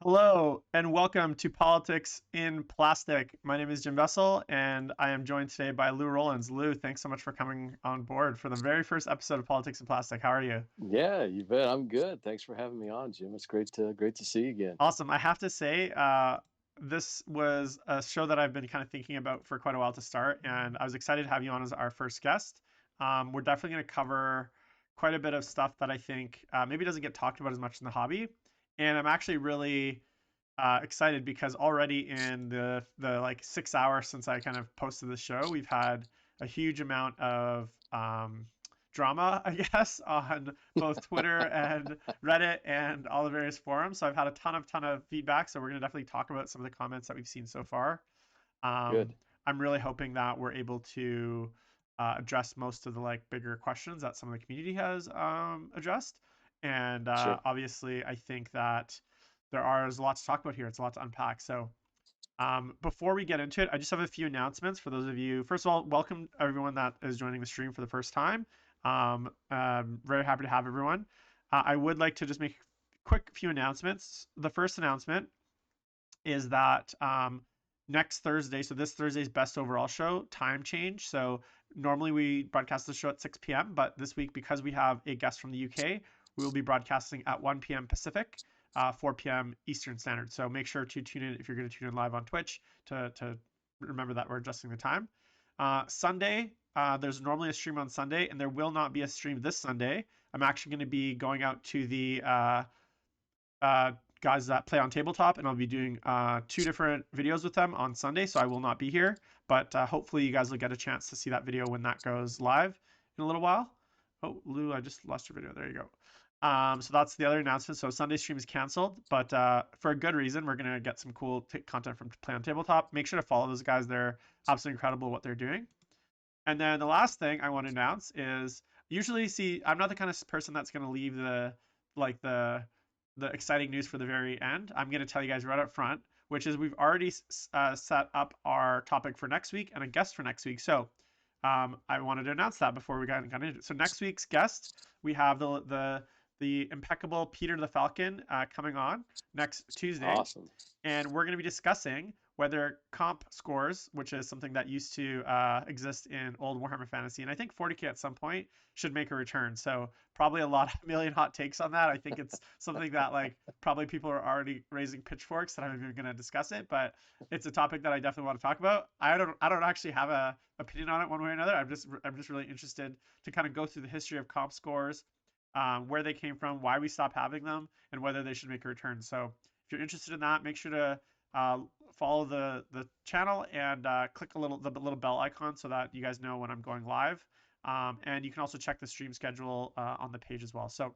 Hello and welcome to Politics in Plastic. My name is Jim Vessel and I am joined today by Lou Rollins. Lou, thanks so much for coming on board for the very first episode of Politics in Plastic. How are you? Yeah, you bet. I'm good. Thanks for having me on, Jim. It's great to see you again. Awesome. I have to say, this was a show that I've been kind of thinking about for quite a while to start, and I was excited to have you on as our first guest. We're definitely going to cover quite a bit of stuff that I think maybe doesn't get talked about as much in the hobby, and I'm actually really excited because already in the like 6 hours since I kind of posted the show, we've had a huge amount of drama, I guess, on both Twitter and Reddit and all the various forums. So I've had a ton of feedback. So we're gonna definitely talk about some of the comments that we've seen so far. Um, Good. I'm really hoping that we're able to address most of the like bigger questions that some of the community has addressed. And Sure. obviously, I think that there's a lot to talk about here. It's a lot to unpack. So before we get into it, I just have a few announcements for those of you. First of all, welcome everyone that is joining the stream for the first time. Very happy to have everyone. I would like to just make a quick few announcements. The first announcement is that next Thursday, so this Thursday's best overall show, time change. So normally we broadcast the show at 6 p.m., but this week, because we have a guest from the UK, we will be broadcasting at 1 p.m. Pacific, 4 p.m. Eastern Standard. So make sure to tune in if you're going to tune in live on Twitch to remember that we're adjusting the time. Sunday, there's normally a stream on Sunday, and there will not be a stream this Sunday. I'm actually going to be going out to the guys that play on tabletop, and I'll be doing two different videos with them on Sunday, so I will not be here. But hopefully, you guys will get a chance to see that video when that goes live in a little while. Oh, Lou, I just lost your video. There you go. So that's the other announcement. So Sunday stream is canceled, but for a good reason. We're gonna get some cool content from Play on Tabletop. Make sure to follow those guys. They're absolutely incredible what they're doing. And then the last thing I want to announce is usually see I'm not the kind of person that's going to leave like the exciting news for the very end. I'm going to tell you guys right up front, which is we've already set up our topic for next week and a guest for next week. So I wanted to announce that before we got into it. So next week's guest, we have the impeccable Peter the Falcon coming on next Tuesday, Awesome. and we're going to be discussing whether comp scores, which is something that used to exist in old Warhammer Fantasy, and I think 40k at some point should make a return. So probably a lot of million hot takes on that. I think it's something that like probably people are already raising pitchforks that I'm even going to discuss it, but it's a topic that I definitely want to talk about. I don't actually have a opinion on it one way or another. I'm just really interested to kind of go through the history of comp scores, where they came from, why we stopped having them, and whether they should make a return. So if you're interested in that, make sure to uh, follow the channel and click the little bell icon so that you guys know when I'm going live. And you can also check the stream schedule on the page as well. So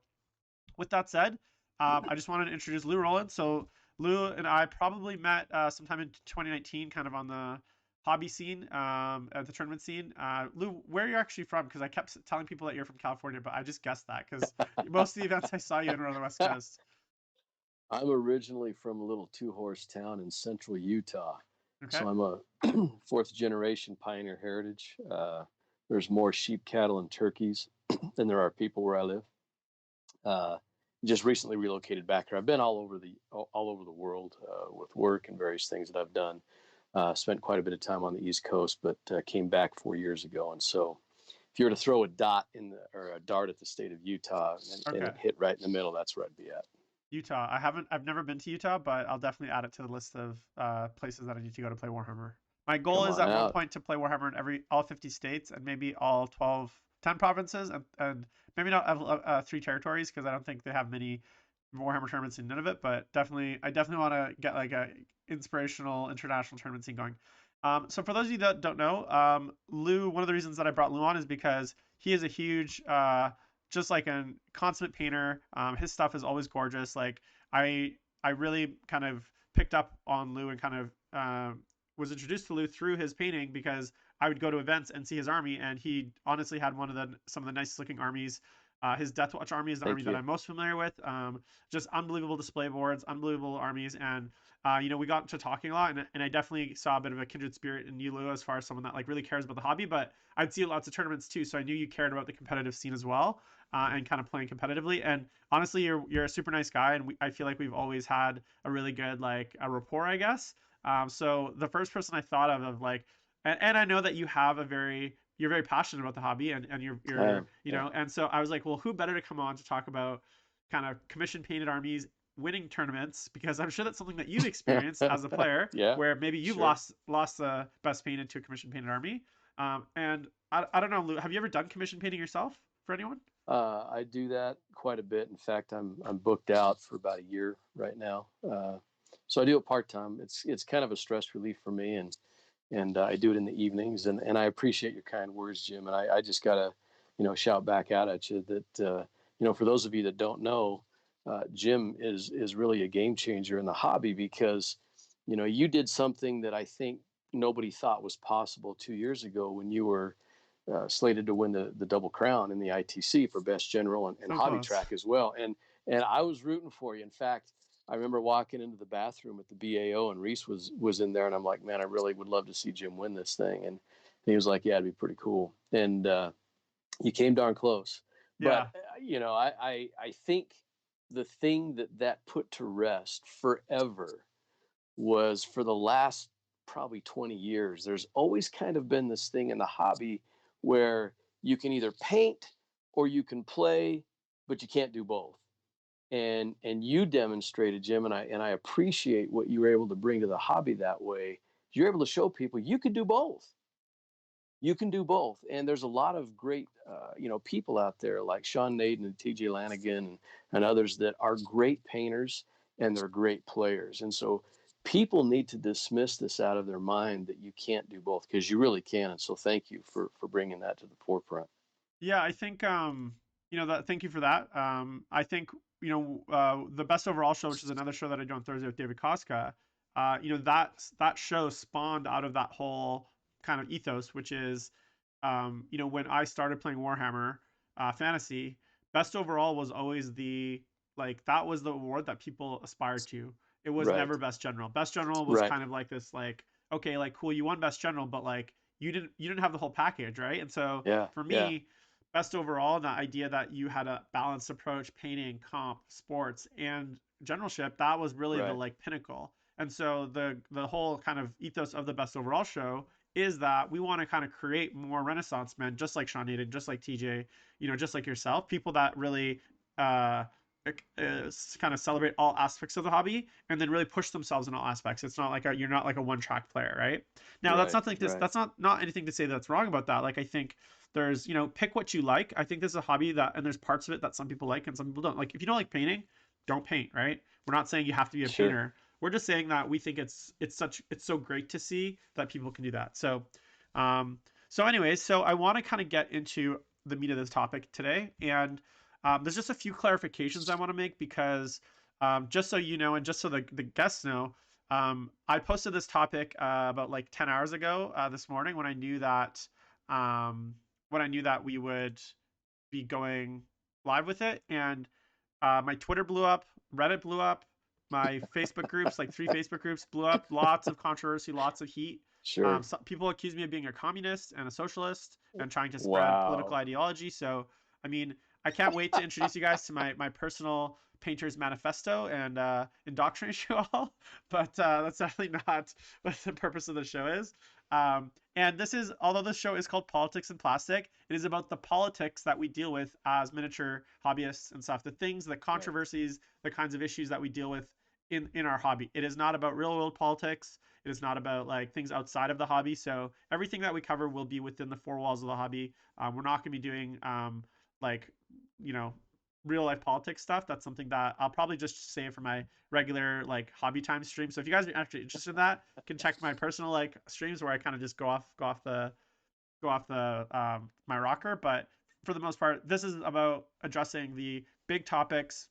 with that said, I just wanted to introduce Lou Rollins. So Lou and I probably met sometime in 2019, kind of on the hobby scene, at the tournament scene. Lou, where are you actually from? Because I kept telling people that you're from California, but I just guessed that because most of the events I saw you in were on the West Coast. I'm originally from a little two-horse town in central Utah. Okay. So I'm a fourth generation pioneer heritage. There's more sheep, cattle, and turkeys than there are people where I live. Uh, just recently relocated back here. I've been all over the world with work and various things that I've done. Spent quite a bit of time on the East Coast, but came back 4 years ago. And so, if you were to throw a dart at the state of Utah and Okay. it hit right in the middle, that's where I'd be at. Utah. I've never been to Utah, but I'll definitely add it to the list of places that I need to go to play Warhammer. My goal Come is on at one out. point to play Warhammer in all 50 states and maybe all 10 provinces, and maybe not 3 territories because I don't think they have many Warhammer tournaments in none of it. But I definitely want to get like a inspirational international tournament scene going. So for those of you that don't know, Lou, one of the reasons that I brought Lou on is because he is a huge just like a consummate painter. His stuff is always gorgeous. Like I really kind of picked up on Lou and kind of was introduced to Lou through his painting because I would go to events and see his army, and he honestly had some of the nicest looking armies His Death Watch army is the army Thank that you. I'm most familiar with. Just unbelievable display boards, unbelievable armies, and we got to talking a lot, and I definitely saw a bit of a kindred spirit in you, Lou, as far as someone that like really cares about the hobby. But I'd see lots of tournaments too, so I knew you cared about the competitive scene as well, and kind of playing competitively. And honestly, you're a super nice guy, and I feel like we've always had a really good like a rapport, I guess. So the first person I thought of like, and I know that you're very passionate about the hobby, and I you're am. Yeah. and so I was like, well, who better to come on to talk about kind of commission painted armies winning tournaments, because I'm sure that's something that you've experienced as a player, Yeah. where maybe you've Sure. lost the best painted to a commission painted army. And I don't know, Lou, have you ever done commission painting yourself for anyone? I do that quite a bit. In fact, I'm booked out for about a year right now. So I do it part time. It's kind of a stress relief for me, and I do it in the evenings. And I appreciate your kind words, Jim. And I just gotta, shout back out at you that for those of you that don't know, Jim is really a game changer in the hobby because you did something that I think nobody thought was possible 2 years ago when you were slated to win the Double Crown in the ITC for Best General and So Hobby close. Track as well. And I was rooting for you. In fact, I remember walking into the bathroom at the BAO and Reese was in there, and I'm like, man, I really would love to see Jim win this thing. And he was like, yeah, it'd be pretty cool. And you came darn close. But Yeah. I think the thing that put to rest forever was for the last probably 20 years, there's always kind of been this thing in the hobby where you can either paint or you can play, but you can't do both. And you demonstrated, Jim, and I appreciate what you were able to bring to the hobby that way. You're able to show people you can do both. You can do both. And there's a lot of great people out there like Sean Naden and TJ Lanigan and others that are great painters and they're great players. And so people need to dismiss this out of their mind that you can't do both because you really can. And so thank you for bringing that to the forefront. Yeah, I think that thank you for that. I think the best overall show, which is another show that I do on Thursday with David Koska. That show spawned out of that whole kind of ethos, which is when I started playing Warhammer Fantasy, best overall was always that was the award that people aspired to. It was Right. never best general. Best general was Right. kind of like this, like, okay, like cool, you won best general, but like you didn't have the whole package, right? And so Yeah. for Yeah. me, best overall, the idea that you had a balanced approach, painting, comp, sports, and generalship, that was really the Right. like pinnacle. And so the whole kind of ethos of the best overall show is that we want to kind of create more Renaissance men, just like Sean Hayden, just like TJ, just like yourself, people that really uh, kind of celebrate all aspects of the hobby and then really push themselves in all aspects. It's not like you're not like a one track player, right? Now that's Right. not like this. Right. That's not anything to say that's wrong about that. Like I think there's pick what you like. I think this is a hobby that, and there's parts of it that some people like and some people don't. Like if you don't like painting, don't paint, right? We're not saying you have to be a Sure. painter. We're just saying that we think it's so great to see that people can do that. Um, so anyways, so I want to kind of get into the meat of this topic today, and there's just a few clarifications I want to make because just so you know, and just so the guests know, I posted this topic about like 10 hours ago this morning um, when I knew that we would be going live with it, and my Twitter blew up, Reddit blew up, my Facebook groups, like 3 Facebook groups, blew up. Lots of controversy, lots of heat. Sure. People accuse me of being a communist and a socialist and trying to spread political Wow. ideology. So, I mean, I can't wait to introduce you guys to my personal painter's manifesto and indoctrinate you all. But that's definitely not what the purpose of the show is. And although this show is called Politics and Plastic, it is about the politics that we deal with as miniature hobbyists and stuff, the things, the Right. controversies, the kinds of issues that we deal with in our hobby. It is not about real world politics. It is not about like things outside of the hobby. So everything that we cover will be within the 4 walls of the hobby. We're not going to be doing like you know real life politics stuff. That's something that I'll probably just save for my regular like hobby time stream. So if you guys are actually interested in that, you can check my personal like streams where I kind of just go off the my rocker. But for the most part, this is about addressing the big topics,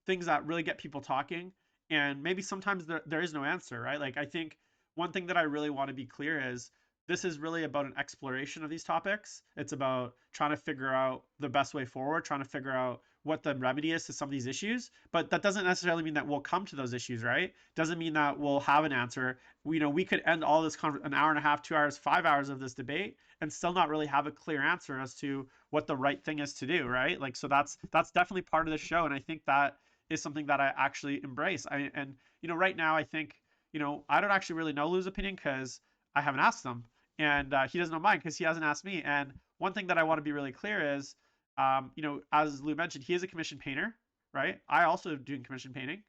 things that really get people talking. And maybe sometimes there is no answer, right? Like I think one thing that I really want to be clear is this is really about an exploration of these topics. It's about trying to figure out the best way forward, trying to figure out what the remedy is to some of these issues. But that doesn't necessarily mean that we'll come to those issues, right? Doesn't mean that we'll have an answer. We could end all this an hour and a half, 2 hours, 5 hours of this debate and still not really have a clear answer as to what the right thing is to do, right? Like, so that's definitely part of the show, and I think that is something that I actually embrace. And right now I think I don't actually really know Lou's opinion because I haven't asked him, and he doesn't know mine because he hasn't asked me. And one thing that I want to be really clear is, as Lou mentioned, he is a commissioned painter, right? I also do commission painting.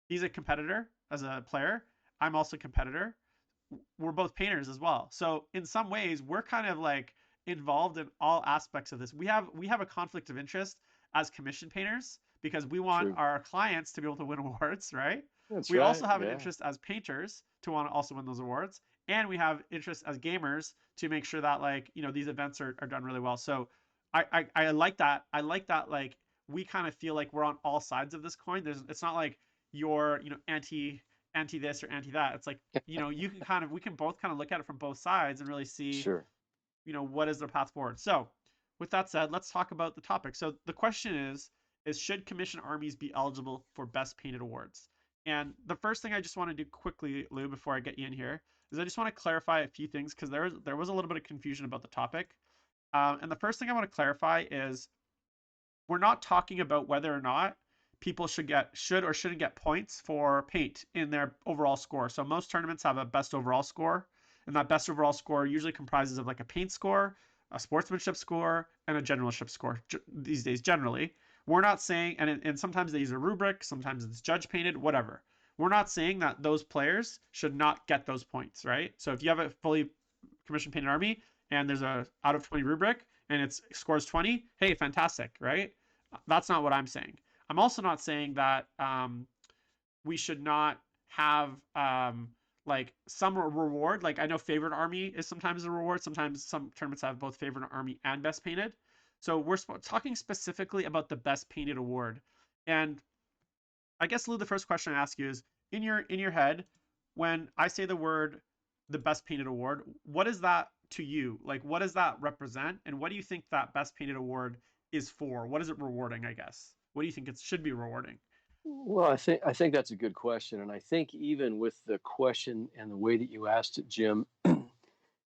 He's a competitor as a player. I'm also a competitor. We're both painters as well. So in some ways, we're kind of like involved in all aspects of this. We have a conflict of interest as commission painters because we want True. our clients to be able to win awards, right? That's We right. also have an Yeah. interest as painters to want to also win those awards, and we have interest as gamers to make sure that like these events are done really well. So I like that. I like that like we kind of feel like we're on all sides of this coin. It's not like you're anti this or anti that. It's like you can kind of we can both kind of look at it from both sides and really see Sure. what is the path forward. So with that said, let's talk about the topic. So the question is should commission armies be eligible for best painted awards? And the first thing I just want to do quickly, Lou, before I get you in here, is I just want to clarify a few things because there was a little bit of confusion about the topic. And the first thing I want to clarify is we're not talking about whether or not people should or shouldn't get points for paint in their overall score. So most tournaments have a best overall score, and that best overall score usually comprises of like a paint score, a sportsmanship score, and a generalship score these days generally. We're not saying, and sometimes they use a rubric, sometimes it's judge painted, whatever. We're not saying that those players should not get those points, right? So if you have a fully commission painted army and there's a out of 20 rubric and it scores 20, hey, fantastic, right? That's not what I'm saying. I'm also not saying that we should not have like some reward. Like I know favorite army is sometimes a reward. Sometimes some tournaments have both favorite army and best painted. So we're talking specifically about the best painted award. And I guess Lou, the first question I ask you is in your head, when I say the word the best painted award, what is that to you? Like what does that represent? And what do you think that best painted award is for? What is it rewarding, I guess? What do you think it should be rewarding? Well, I think that's a good question, and I think even with the question and the way that you asked it, Jim,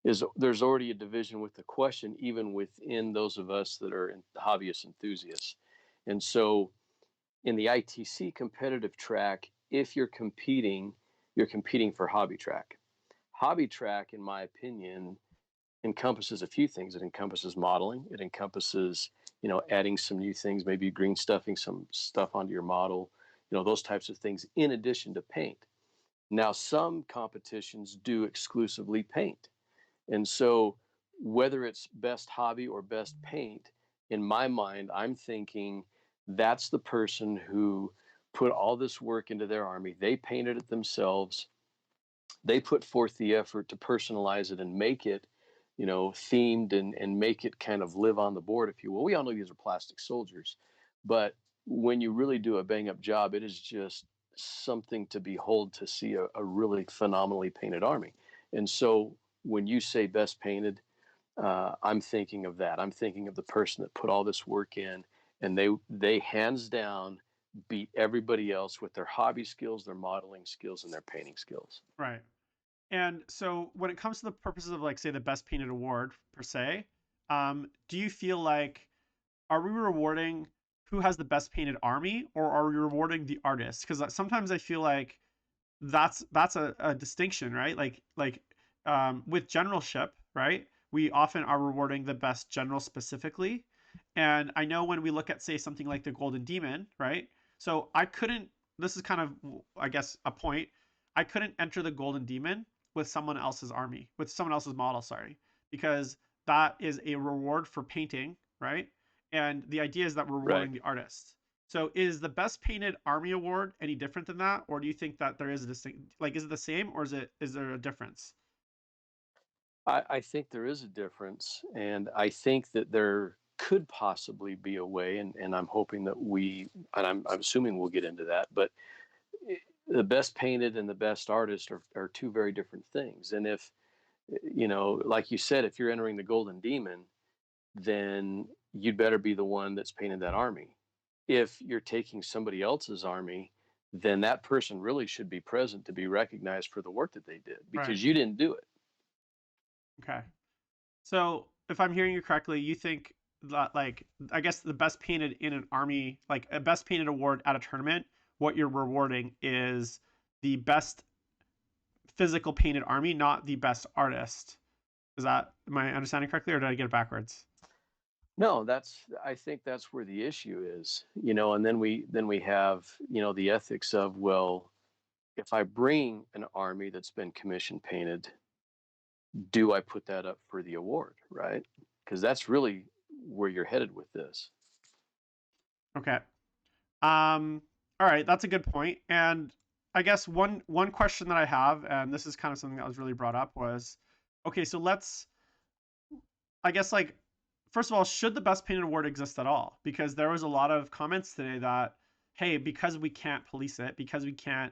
is there's already a division with the question, even within those of us that are hobbyist enthusiasts. And so, in the ITC competitive track, if you're competing for hobby track. Hobby track, in my opinion, encompasses a few things. It encompasses modeling. It encompasses, adding some new things, maybe green stuffing some stuff onto your model, those types of things in addition to paint. Now, some competitions do exclusively paint. And so, whether it's best hobby or best paint, in my mind, I'm thinking that's the person who put all this work into their army. They painted it themselves. They put forth the effort to personalize it and make it, themed and make it kind of live on the board, if you will. We all know these are plastic soldiers, but when you really do a bang up job, it is just something to behold to see a really phenomenally painted army. And so when you say best painted, I'm thinking of that. I'm thinking of the person that put all this work in, and they hands down beat everybody else with their hobby skills, their modeling skills, and their painting skills. Right. And so when it comes to the purposes of like say the best painted award per se, do you feel like are we rewarding who has the best painted army or are we rewarding the artist? Because sometimes I feel like that's a distinction, right? Like with generalship, right? We often are rewarding the best general specifically. And I know when we look at say something like the Golden Demon, right? So I couldn't. This is kind of I guess a point. I couldn't enter the Golden Demon with someone else's army, with someone else's model, sorry, because that is a reward for painting, right? And the idea is that we're Right. rewarding the artist. So is the best painted army award any different than that, or do you think that there is a distinct, like, is it the same, or is there a difference? I think there is a difference, and I think that there could possibly be a way, and I'm hoping that and I'm assuming we'll get into that, but the best painted and the best artist are two very different things. And Like you said, if you're entering the Golden Demon, then you'd better be the one that's painted that army. If you're taking somebody else's army, then that person really should be present to be recognized for the work that they did Right. because you didn't do it. Okay. So if I'm hearing you correctly, you think that, like, I guess the best painted in an army, like a best painted award at a tournament, what you're rewarding is the best physical painted army, not the best artist. Is that, am I understanding correctly, or did I get it backwards? No, I think that's where the issue is. And then we have, the ethics of, well, if I bring an army that's been commission painted, do I put that up for the award, right? Because that's really where you're headed with this. Okay. All right, that's a good point. And I guess one question that I have, and this is kind of something that was really brought up, was, okay, so let's, I guess, like, first of all, should the best painted award exist at all? Because there was a lot of comments today that, hey, because we can't police it, because we can't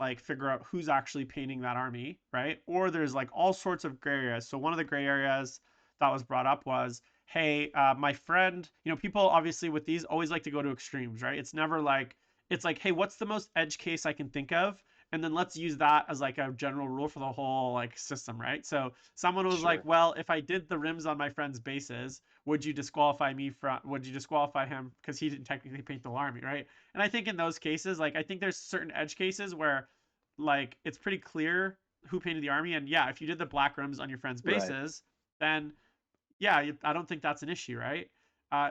like figure out who's actually painting that army, right? Or there's like all sorts of gray areas. So one of the gray areas that was brought up was, hey, my friend, people obviously with these always like to go to extremes, right? It's never like, it's like, hey, what's the most edge case I can think of? And then let's use that as like a general rule for the whole like system, right? So someone was like, Sure. well, if I did the rims on my friend's bases, would you disqualify him because he didn't technically paint the army, right? And I think in those cases, like I think there's certain edge cases where like it's pretty clear who painted the army. And yeah, if you did the black rims on your friend's Right. bases, then yeah, I don't think that's an issue, right?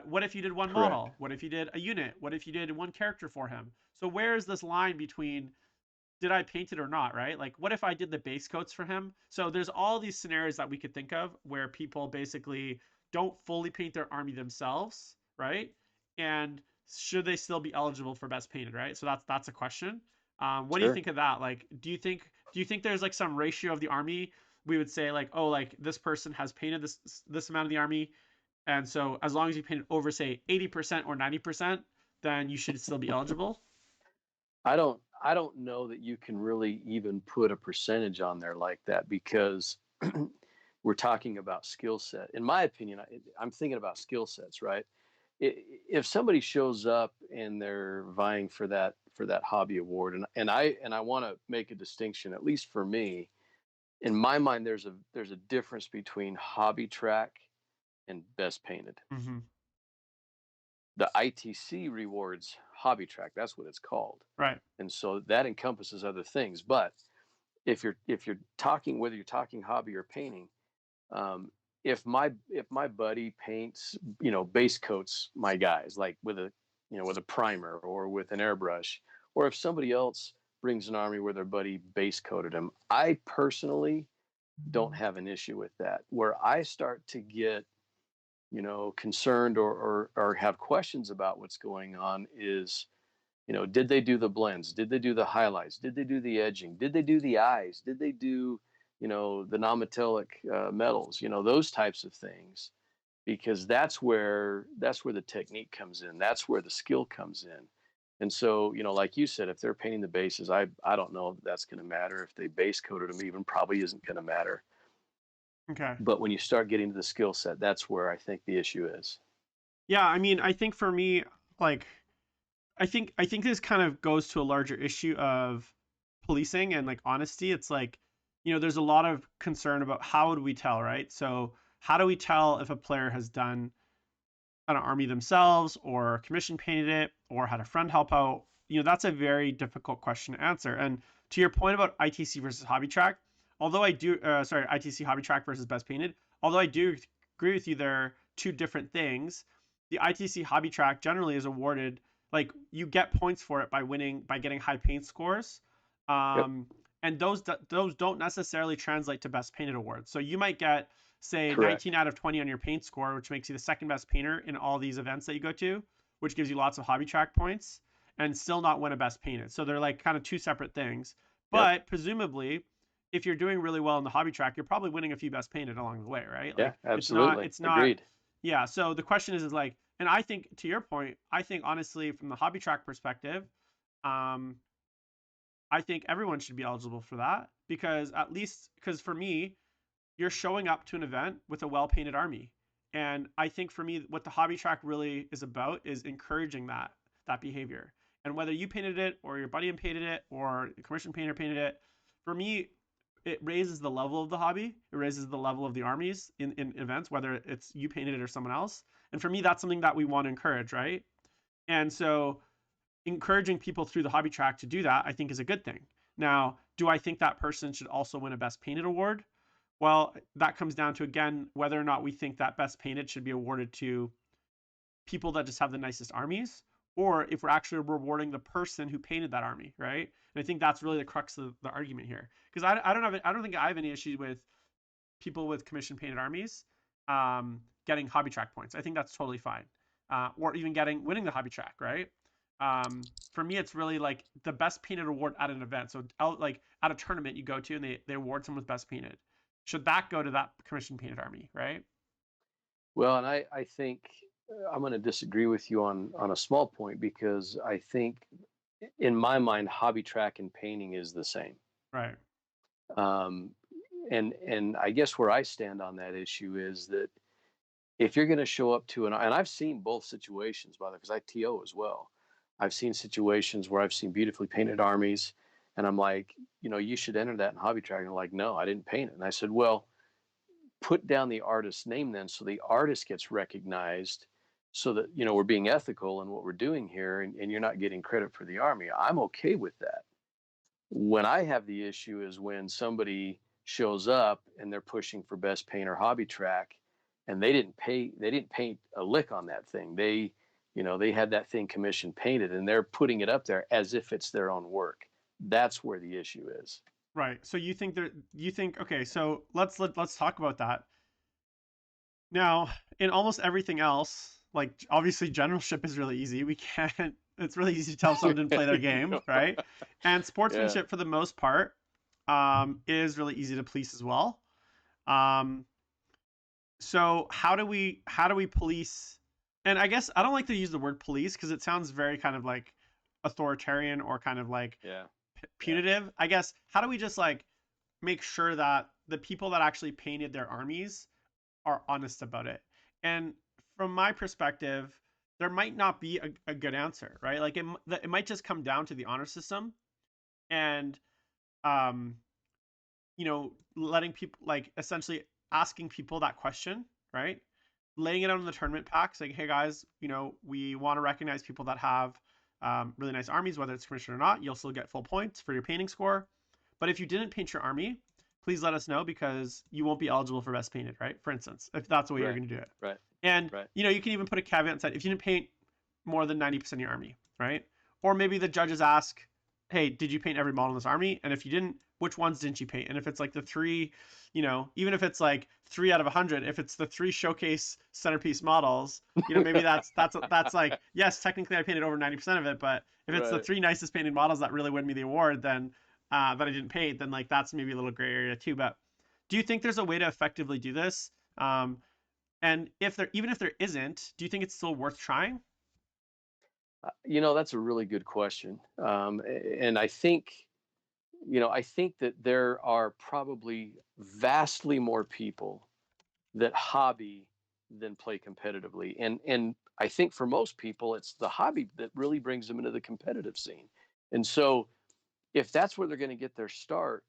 What if you did one Correct. model? What if you did a unit? What if you did one character for him? So where is this line between did I paint it or not, right? Like, what if I did the base coats for him? So there's all these scenarios that we could think of where people basically don't fully paint their army themselves, right? And should they still be eligible for best painted, right? So that's a question. What do you Sure. think of that? Like, do you think there's like some ratio of the army we would say like, oh, like this person has painted this amount of the army, and so as long as you painted over say 80% or 90%, then you should still be eligible. I don't know that you can really even put a percentage on there like that because we're talking about skill set. In my opinion, I'm thinking about skill sets, right? If somebody shows up and they're vying for that hobby award, and I want to make a distinction, at least for me, in my mind, there's a difference between hobby track and best painted. Mm-hmm. The ITC rewards hobby track. That's what it's called, Right. and so that encompasses other things. But if you're talking, whether you're talking hobby or painting, um, if my buddy paints, base coats my guys like with a primer or with an airbrush, or if somebody else brings an army where their buddy base coated them, I personally don't have an issue with that. Where I start to get concerned or have questions about what's going on is, did they do the blends? Did they do the highlights? Did they do the edging? Did they do the eyes? Did they do, the non-metallic metals? Those types of things, because that's where the technique comes in. That's where the skill comes in. And so, like you said, if they're painting the bases, I don't know if that's going to matter. If they base coated them, even probably isn't going to matter. Okay. But when you start getting to the skill set, that's where I think the issue is. Yeah, I mean, I think for me, like, I think this kind of goes to a larger issue of policing and like honesty. It's like, there's a lot of concern about how would we tell, right? So how do we tell if a player has done an army themselves or commission painted it or had a friend help out? That's a very difficult question to answer. And to your point about ITC versus hobby track, although I do, sorry, ITC hobby track versus best painted, although I do agree with you, they're two different things. The ITC hobby track generally is awarded, like you get points for it by getting high paint scores. Yep. Um, and those don't necessarily translate to best painted awards. So you might get say 19 Correct. out of 20 on your paint score, which makes you the second best painter in all these events that you go to, which gives you lots of hobby track points, and still not win a best painted. So they're like kind of two separate things. Yep. But presumably, if you're doing really well in the hobby track, you're probably winning a few best painted along the way, right? Yeah, Like absolutely. it's not, Agreed. yeah. So the question is like, and I think to your point, I think honestly, from the hobby track perspective, um, I think everyone should be eligible for that because at least, because for me, you're showing up to an event with a well-painted army. And I think for me, what the hobby track really is about is encouraging that behavior. And whether you painted it or your buddy painted it or a commission painter painted it, for me, it raises the level of the hobby. It raises the level of the armies in events, whether it's you painted it or someone else. And for me, that's something that we want to encourage, right? And so encouraging people through the hobby track to do that, I think, is a good thing. Now, do I think that person should also win a best painted award? Well, that comes down to, again, whether or not we think that best painted should be awarded to people that just have the nicest armies, or if we're actually rewarding the person who painted that army, right? And I think that's really the crux of the argument here. Because I don't think I have any issue with people with commission painted armies getting hobby track points. I think that's totally fine. Or even winning the hobby track, right? For me, it's really like the best painted award at an event. So like at a tournament you go to and they award someone with best painted. Should that go to that commission painted army, right? Well, and I think I'm going to disagree with you on a small point, because I think in my mind, hobby track and painting is the same. Right. Um, and I guess where I stand on that issue is that if you're going to show up to and I've seen both situations, by the way, because I TO as well. I've seen situations where I've seen beautifully painted armies, and I'm like, you should enter that in hobby track. And they're like, no, I didn't paint it. And I said, well, put down the artist's name then, so the artist gets recognized, so that we're being ethical in what we're doing here, and you're not getting credit for the army. I'm okay with that. When I have the issue is when somebody shows up and they're pushing for best paint or hobby track, and they didn't paint a lick on that thing. They had that thing commission painted, and they're putting it up there as if it's their own work. That's where the issue is. Right. So you think okay, so let's talk about that. Now, in almost everything else, like obviously generalship is really easy. We can't it's really easy to tell if someone didn't play their game, right? And Yeah. sportsmanship for the most part is really easy to police as well. Um, so how do we police, and I guess I don't like to use the word police because it sounds very kind of like authoritarian or kind of like Yeah. Yeah. punitive. I guess how do we just like make sure that the people that actually painted their armies are honest about it? And from my perspective, there might not be a good answer, right? Like it might just come down to the honor system and um letting people like essentially asking people that question, right? Laying it out in the tournament pack, saying, hey guys, we want to recognize people that have really nice armies, whether it's commissioned or not. You'll still get full points for your painting score. But if you didn't paint your army, please let us know because you won't be eligible for best painted, right? For instance, if that's the way you're Right. going to do it. Right. And, Right. you can even put a caveat inside if you didn't paint more than 90% of your army, right? Or maybe the judges ask, hey, did you paint every model in this army? And if you didn't, which ones didn't you paint? And if it's like the three, even if it's like 3 out of 100, if it's the three showcase centerpiece models, maybe that's like, yes, technically I painted over 90% of it, but if it's the Right. three nicest painted models that really win me the award, then that I didn't paint, then like that's maybe a little gray area too. But do you think there's a way to effectively do this? And even if there isn't, do you think it's still worth trying? That's a really good question. And I think that there are probably vastly more people that hobby than play competitively. And I think for most people, it's the hobby that really brings them into the competitive scene. And so if that's where they're going to get their start,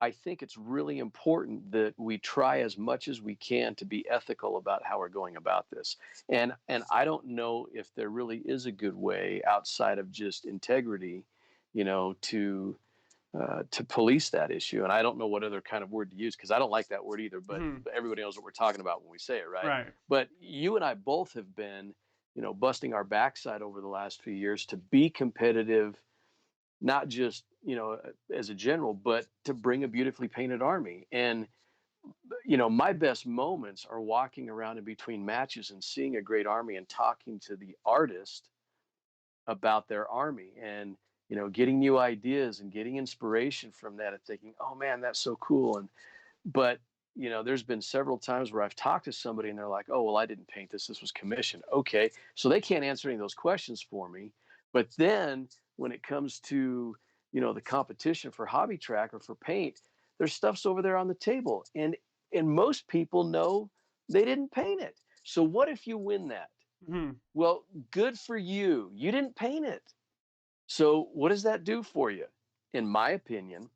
I think it's really important that we try as much as we can to be ethical about how we're going about this. And I don't know if there really is a good way outside of just integrity, you know, to police that issue. And I don't know what other kind of word to use, because I don't like that word either. But Hmm. everybody knows what we're talking about when we say it, right? Right. But you and I both have been, busting our backside over the last few years to be competitive, not just as a general, but to bring a beautifully painted army. And my best moments are walking around in between matches and seeing a great army and talking to the artist about their army, and getting new ideas and getting inspiration from that, and thinking, oh man, that's so cool. But there's been several times where I've talked to somebody and they're like, oh well, I didn't paint this was commissioned. Okay, so they can't answer any of those questions for me. But then when it comes to the competition for hobby track or for paint, there's stuff's over there on the table, and And most people know they didn't paint it. So what if you win that? Mhm. Well, good for you. You didn't paint it. So what does that do for you? In my opinion,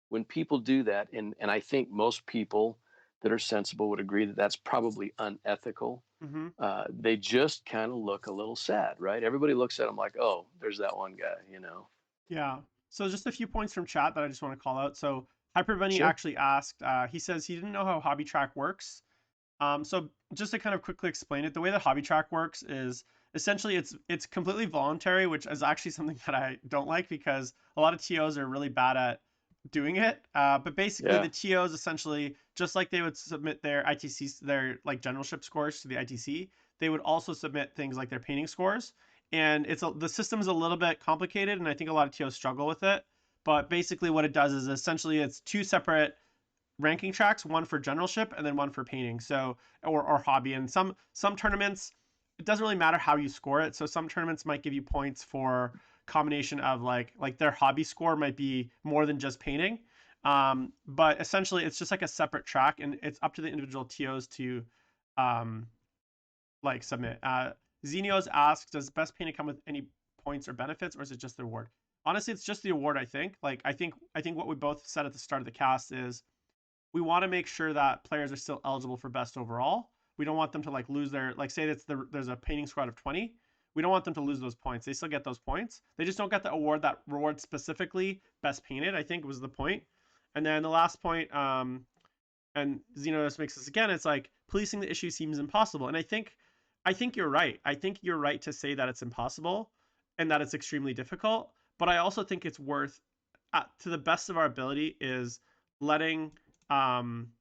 when people do that, and I think most people that are sensible would agree that that's probably unethical. Mhm. They just kind of look a little sad, right? Everybody looks at them like, oh, there's that one guy, you know. Yeah. So just a few points from chat that I just want to call out. So Hyperbunny Sure. actually asked, he says he didn't know how Hobby Track works. So just to kind of quickly explain it, the way that Hobby Track works is essentially it's completely voluntary, which is actually something that I don't like because a lot of TOs are really bad at doing it. But basically, Yeah. the TOs essentially just like they would submit their ITC, their like generalship scores to the ITC, they would also submit things like their painting scores. And the system is a little bit complicated, and I think a lot of TOs struggle with it. But basically, what it does is essentially it's two separate ranking tracks, one for generalship and then one for painting. So or hobby. And some tournaments, it doesn't really matter how you score it. So some tournaments might give you points for combination of like their hobby score might be more than just painting. But essentially it's just like a separate track and it's up to the individual TOs to um, like submit. Xenios asks, does best painting come with any points or benefits, or is it just the award? Honestly, it's just the award. I think. Like I think what we both said at the start of the cast is we want to make sure that players are still eligible for best overall. We don't want them to like lose their like say there's a painting squad of 20. We don't want them to lose those points. They still get those points. They just don't get the award that rewards specifically best painted. I think was the point. And then the last point, and Xenos makes this again. It's like policing the issue seems impossible, and I think you're right. I think you're right to say that it's impossible and that it's extremely difficult. But I also think it's worth, to the best of our ability, is letting um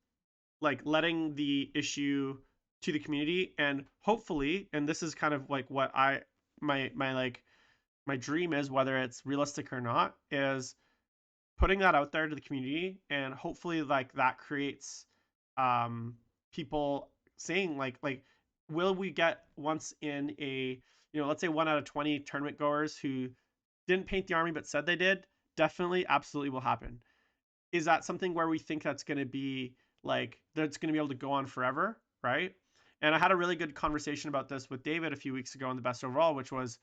letting the issue to the community and hopefully, and this is kind of like what my like my dream is, whether it's realistic or not, is putting that out there to the community and hopefully like that creates um people saying like will we get once in a let's say 1 out of 20 tournament goers who didn't paint the army but said they did, definitely absolutely will happen. Is that something where we think that's going to be like that's going to be able to go on forever, right? And I had a really good conversation about this with David a few weeks ago on the best overall, which was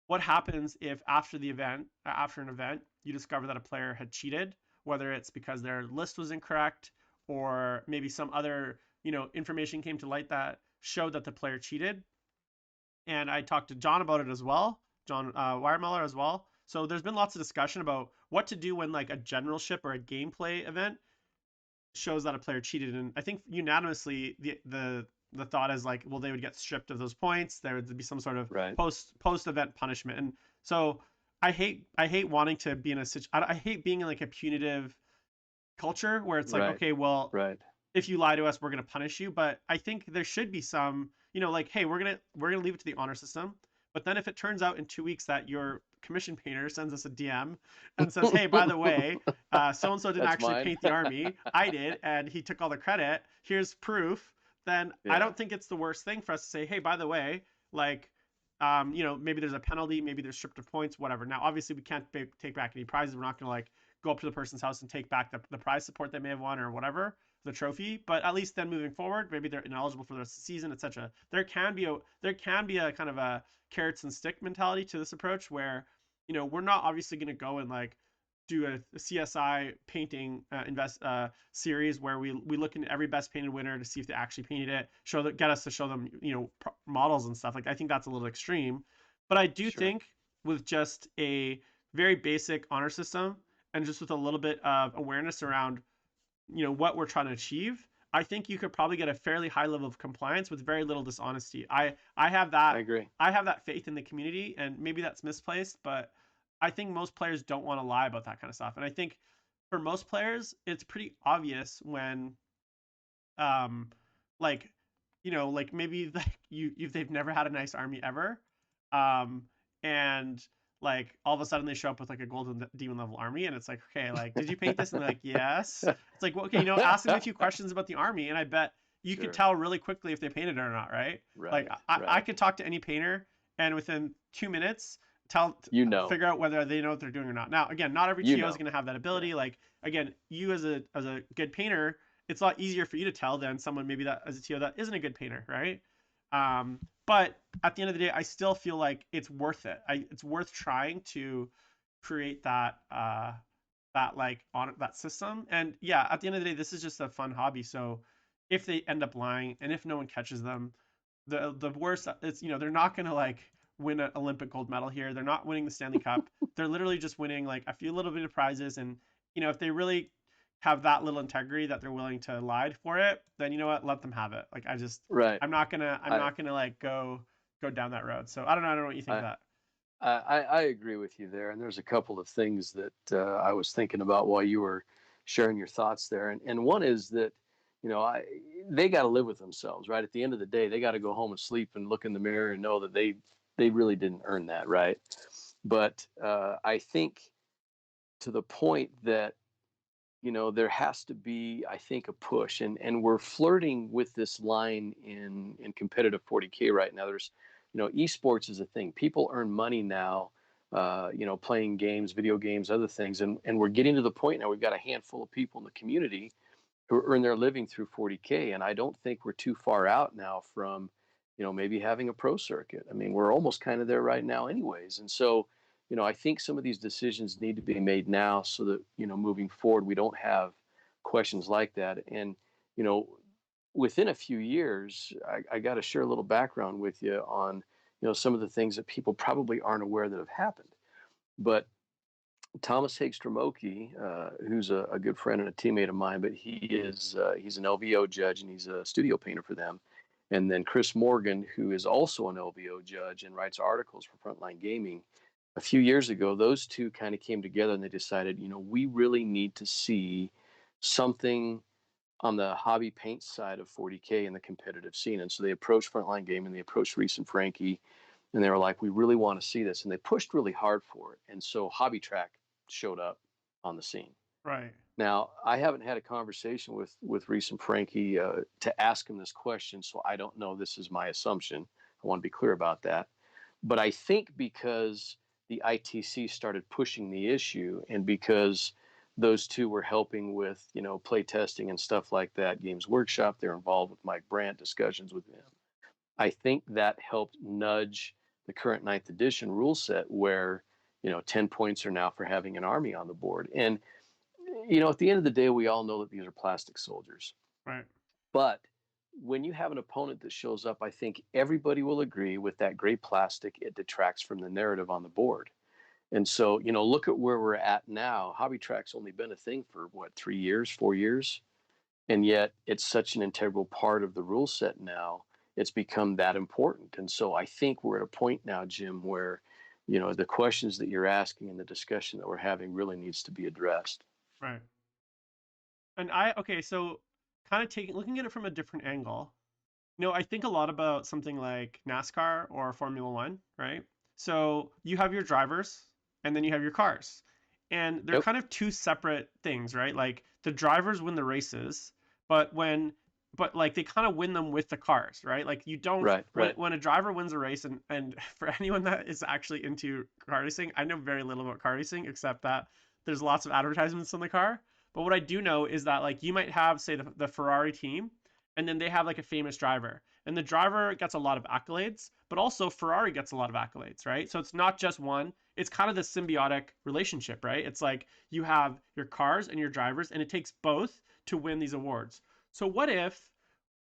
what happens if after an event you discover that a player had cheated, whether it's because their list was incorrect or maybe some other information came to light that showed that the player cheated. And I talked to John about it as well, John Wiremuller as well. So there's been lots of discussion about what to do when like a generalship or a gameplay event shows that a player cheated. And I think unanimously the thought is like, well, they would get stripped of those points. There would be some sort of Right. post event punishment. And so I hate wanting to be in a situation. I hate being in like a punitive culture where it's like, Right. okay, well, Right. if you lie to us, we're going to punish you. But I think there should be some, like, hey, we're gonna leave it to the honor system. But then if it turns out in 2 weeks that your commission painter sends us a DM and says, hey, by the way, so and so didn't That's actually mine. paint the army, I did, and he took all the credit. Here's proof. Then I Yeah. don't think it's the worst thing for us to say, hey, by the way, like. Maybe there's a penalty, maybe there's stripped of points, whatever. Now, obviously, we can't take back any prizes. We're not going to like go up to the person's house and take back the prize support they may have won or whatever, the trophy. But at least then moving forward, maybe they're ineligible for the rest of the season, etc. There can be a kind of a carrots and stick mentality to this approach where we're not obviously going to go and like do a CSI painting series where we look into every best painted winner to see if they actually painted it, get us to show them models and stuff. Like I think that's a little extreme, but I do Sure. think with just a very basic honor system and just with a little bit of awareness around what we're trying to achieve, I think you could probably get a fairly high level of compliance with very little dishonesty. I have I that agree. I have that faith in the community, and maybe that's misplaced, but I think most players don't want to lie about that kind of stuff. And I think for most players, it's pretty obvious when um like like maybe like they've never had a nice army ever, um and like all of a sudden they show up with like a golden demon level army and it's like, okay, like did you paint this? And they're like, yes. It's like, well, okay, ask them a few questions about the army and I bet you could Sure. tell really quickly if they painted it or not, right? Like Right. I Right. could talk to any painter and within 2 minutes tell You know. figure out whether they know what they're doing or not. Now again, not every You TO is know. going to have that Yeah. ability. Like again, you as a good painter it's a lot easier for you to tell than someone maybe that as a TO that isn't a good painter, right? But at the end of the day, I still feel like it's worth it. It's worth trying to create that like on that system. And yeah, at the end of the day, this is just a fun hobby. So if they end up lying and if no one catches them, the worst it's they're not gonna like win an Olympic gold medal here. They're not winning the Stanley Cup. They're literally just winning like a few little bit of prizes. And if they really have that little integrity that they're willing to lie for it, then you know what, let them have it. Like Right. I'm I not gonna like go down that road. So I don't know what you think of I that. I agree with you there, and there's a couple of things that I was thinking about while you were sharing your thoughts there, and one is that they got to live with themselves, right? At the end of the day, they got to go home and sleep and look in the mirror and know that they really didn't earn that, right? But I think to the point that there has to be, I think, a push, and we're flirting with this line in competitive 40K right now. There's esports is a thing. People earn money now, playing games, video games, other things, and we're getting to the point now we've got a handful of people in the community who earn their living through 40K, and I don't think we're too far out now from maybe having a pro circuit. I mean, we're almost kind of there right now anyways. And so I think some of these decisions need to be made now so that moving forward we don't have questions like that. And you know within a few years, I got to share a little background with you on some of the things that people probably aren't aware that have happened. But Thomas Hagstrom-Oki, who's a good friend and a teammate of mine, but he's an LVO judge and he's a studio painter for them. And then Chris Morgan, who is also an LVO judge and writes articles for Frontline Gaming. A few years ago, those two kind of came together and they decided, we really need to see something on the hobby paint side of 40K in the competitive scene. And so they approached Frontline Gaming, they approached Reese and Frankie, and they were like, we really want to see this. And they pushed really hard for it. And so Hobby Track showed up on the scene. Right. Now, I haven't had a conversation with Reese and Frankie to ask them this question, so I don't know. This is my assumption. I want to be clear about that. But I think because the ITC started pushing the issue, and because those two were helping with play testing and stuff like that, Games Workshop, they're involved with Mike Brandt, discussions with him. I think that helped nudge the current ninth edition rule set where 10 points are now for having an army on the board. And at the end of the day, we all know that these are plastic soldiers. Right. But when you have an opponent that shows up, I think everybody will agree with that gray plastic, it detracts from the narrative on the board. And so, look at where we're at now. Hobby Track's only been a thing for what, 3 years, 4 years? And yet it's such an integral part of the rule set now. It's become that important. And so I think we're at a point now, Jim, where, the questions that you're asking and the discussion that we're having really needs to be addressed. Right. And okay, so kind of looking at it from a different angle. I think a lot about something like NASCAR or Formula One, right? So you have your drivers and then you have your cars. And they're Yep. kind of two separate things, right? Like the drivers win the races, but like they kind of win them with the cars, right? Like you don't Right. Right. when a driver wins a race, and for anyone that is actually into car racing, I know very little about car racing except that there's lots of advertisements on the car. But what I do know is that like you might have, say, the Ferrari team, and then they have like a famous driver, and the driver gets a lot of accolades, but also Ferrari gets a lot of accolades, right? So it's not just one. It's kind of this symbiotic relationship, right? It's like you have your cars and your drivers, and it takes both to win these awards. So what if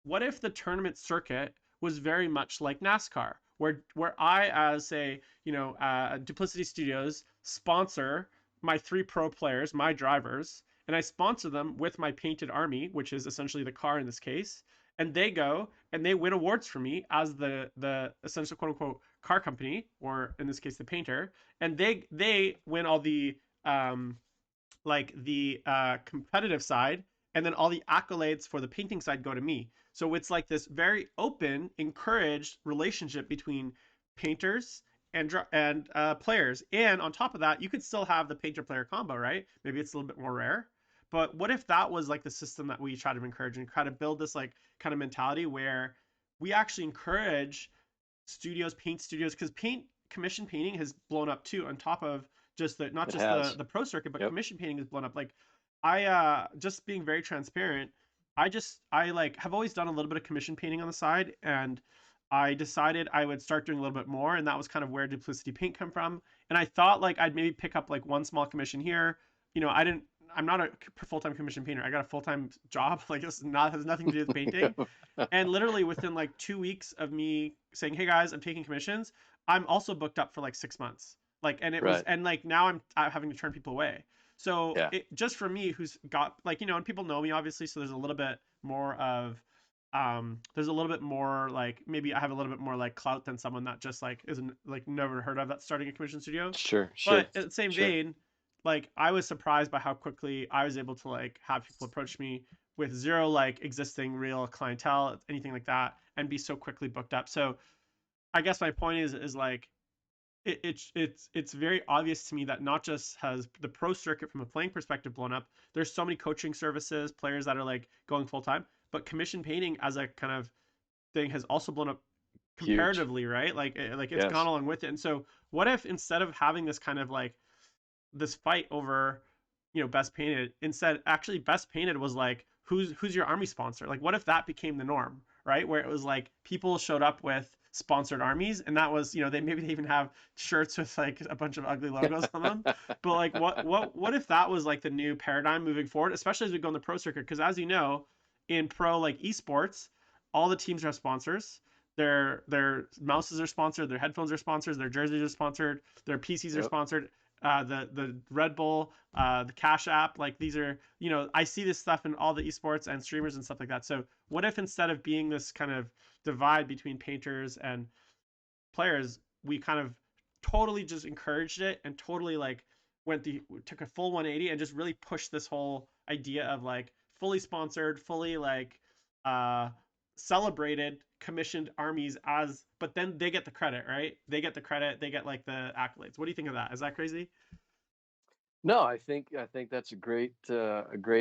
the tournament circuit was very much like NASCAR, where I, as say, Duplicity Studios, sponsor my 3 pro players, my drivers, and I sponsor them with my painted army, which is essentially the car in this case, and they go and they win awards for me as the essential quote unquote car company, or in this case the painter, and they win all the competitive side, and then all the accolades for the painting side go to me. So it's like this very open, encouraged relationship between painters and players. And on top of that, you could still have the painter player combo, right? Maybe it's a little bit more rare. But what if that was like the system that we try to encourage and try to build this like kind of mentality where we actually encourage paint studios, because commission painting has blown up too, on top of just the not It just has. the pro circuit, but Yep. commission painting has blown up. Like just being very transparent, I like have always done a little bit of commission painting on the side, and I decided I would start doing a little bit more, and that was kind of where Duplicity Paint come from. And I thought like I'd maybe pick up like one small commission here. I didn't. I'm not a full-time commission painter. I got a full-time job. Like this not has nothing to do with painting. And literally within like 2 weeks of me saying, "Hey guys, I'm taking commissions," I'm also booked up for like 6 months. Like, and it was, Right. and like now I'm having to turn people away. So Yeah. it just for me, who's got like and people know me obviously, so there's a little bit more of there's a little bit more like maybe I have a little bit more like clout than someone that just like isn't like never heard of that starting a commission studio. Sure. Sure. But at the same Sure. vein, like I was surprised by how quickly I was able to like have people approach me with zero like existing real clientele, anything like that, and be so quickly booked up. So I guess my point is like it's very obvious to me that not just has the pro circuit from a playing perspective blown up, there's so many coaching services, players that are like going full time, but commission painting as a kind of thing has also blown up Huge. comparatively, right? Like it's gone Yes. along with it. And so what if instead of having this kind of like this fight over best painted, instead actually best painted was like who's your army sponsor, like what if that became the norm, right? Where it was like people showed up with sponsored armies, and that was they even have shirts with like a bunch of ugly logos on them. But like what if that was like the new paradigm moving forward, especially as we go in the pro circuit, because as you know, in pro like esports, all the teams have sponsors. Their mouses are sponsored, their headphones are sponsored, their jerseys are sponsored, their PCs are Yep. sponsored, the Red Bull, the Cash App. Like these are, I see this stuff in all the esports and streamers and stuff like that. So what if instead of being this kind of divide between painters and players, we kind of totally just encouraged it and totally like took a full 180 and just really pushed this whole idea of like fully sponsored, fully like uh celebrated commissioned armies, as but then they get the credit, right? They get the credit, they get like the accolades. What do you think of that? Is that crazy? No, I think that's a great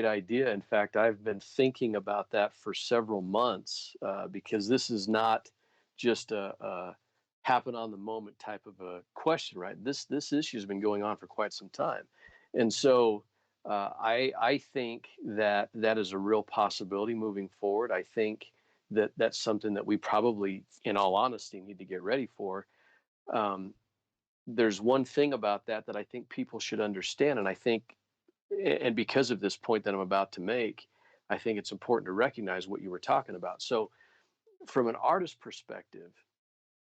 idea. In fact, I've been thinking about that for several months because this is not just a happen on the moment type of a question, right? This issue has been going on for quite some time, and so I think that that is a real possibility moving forward. I think that that's something that we probably, in all honesty, need to get ready for. Um, there's one thing about that that I think people should understand, and I think, and because of this point that I'm about to make, I think it's important to recognize what you were talking about. So, from an artist perspective,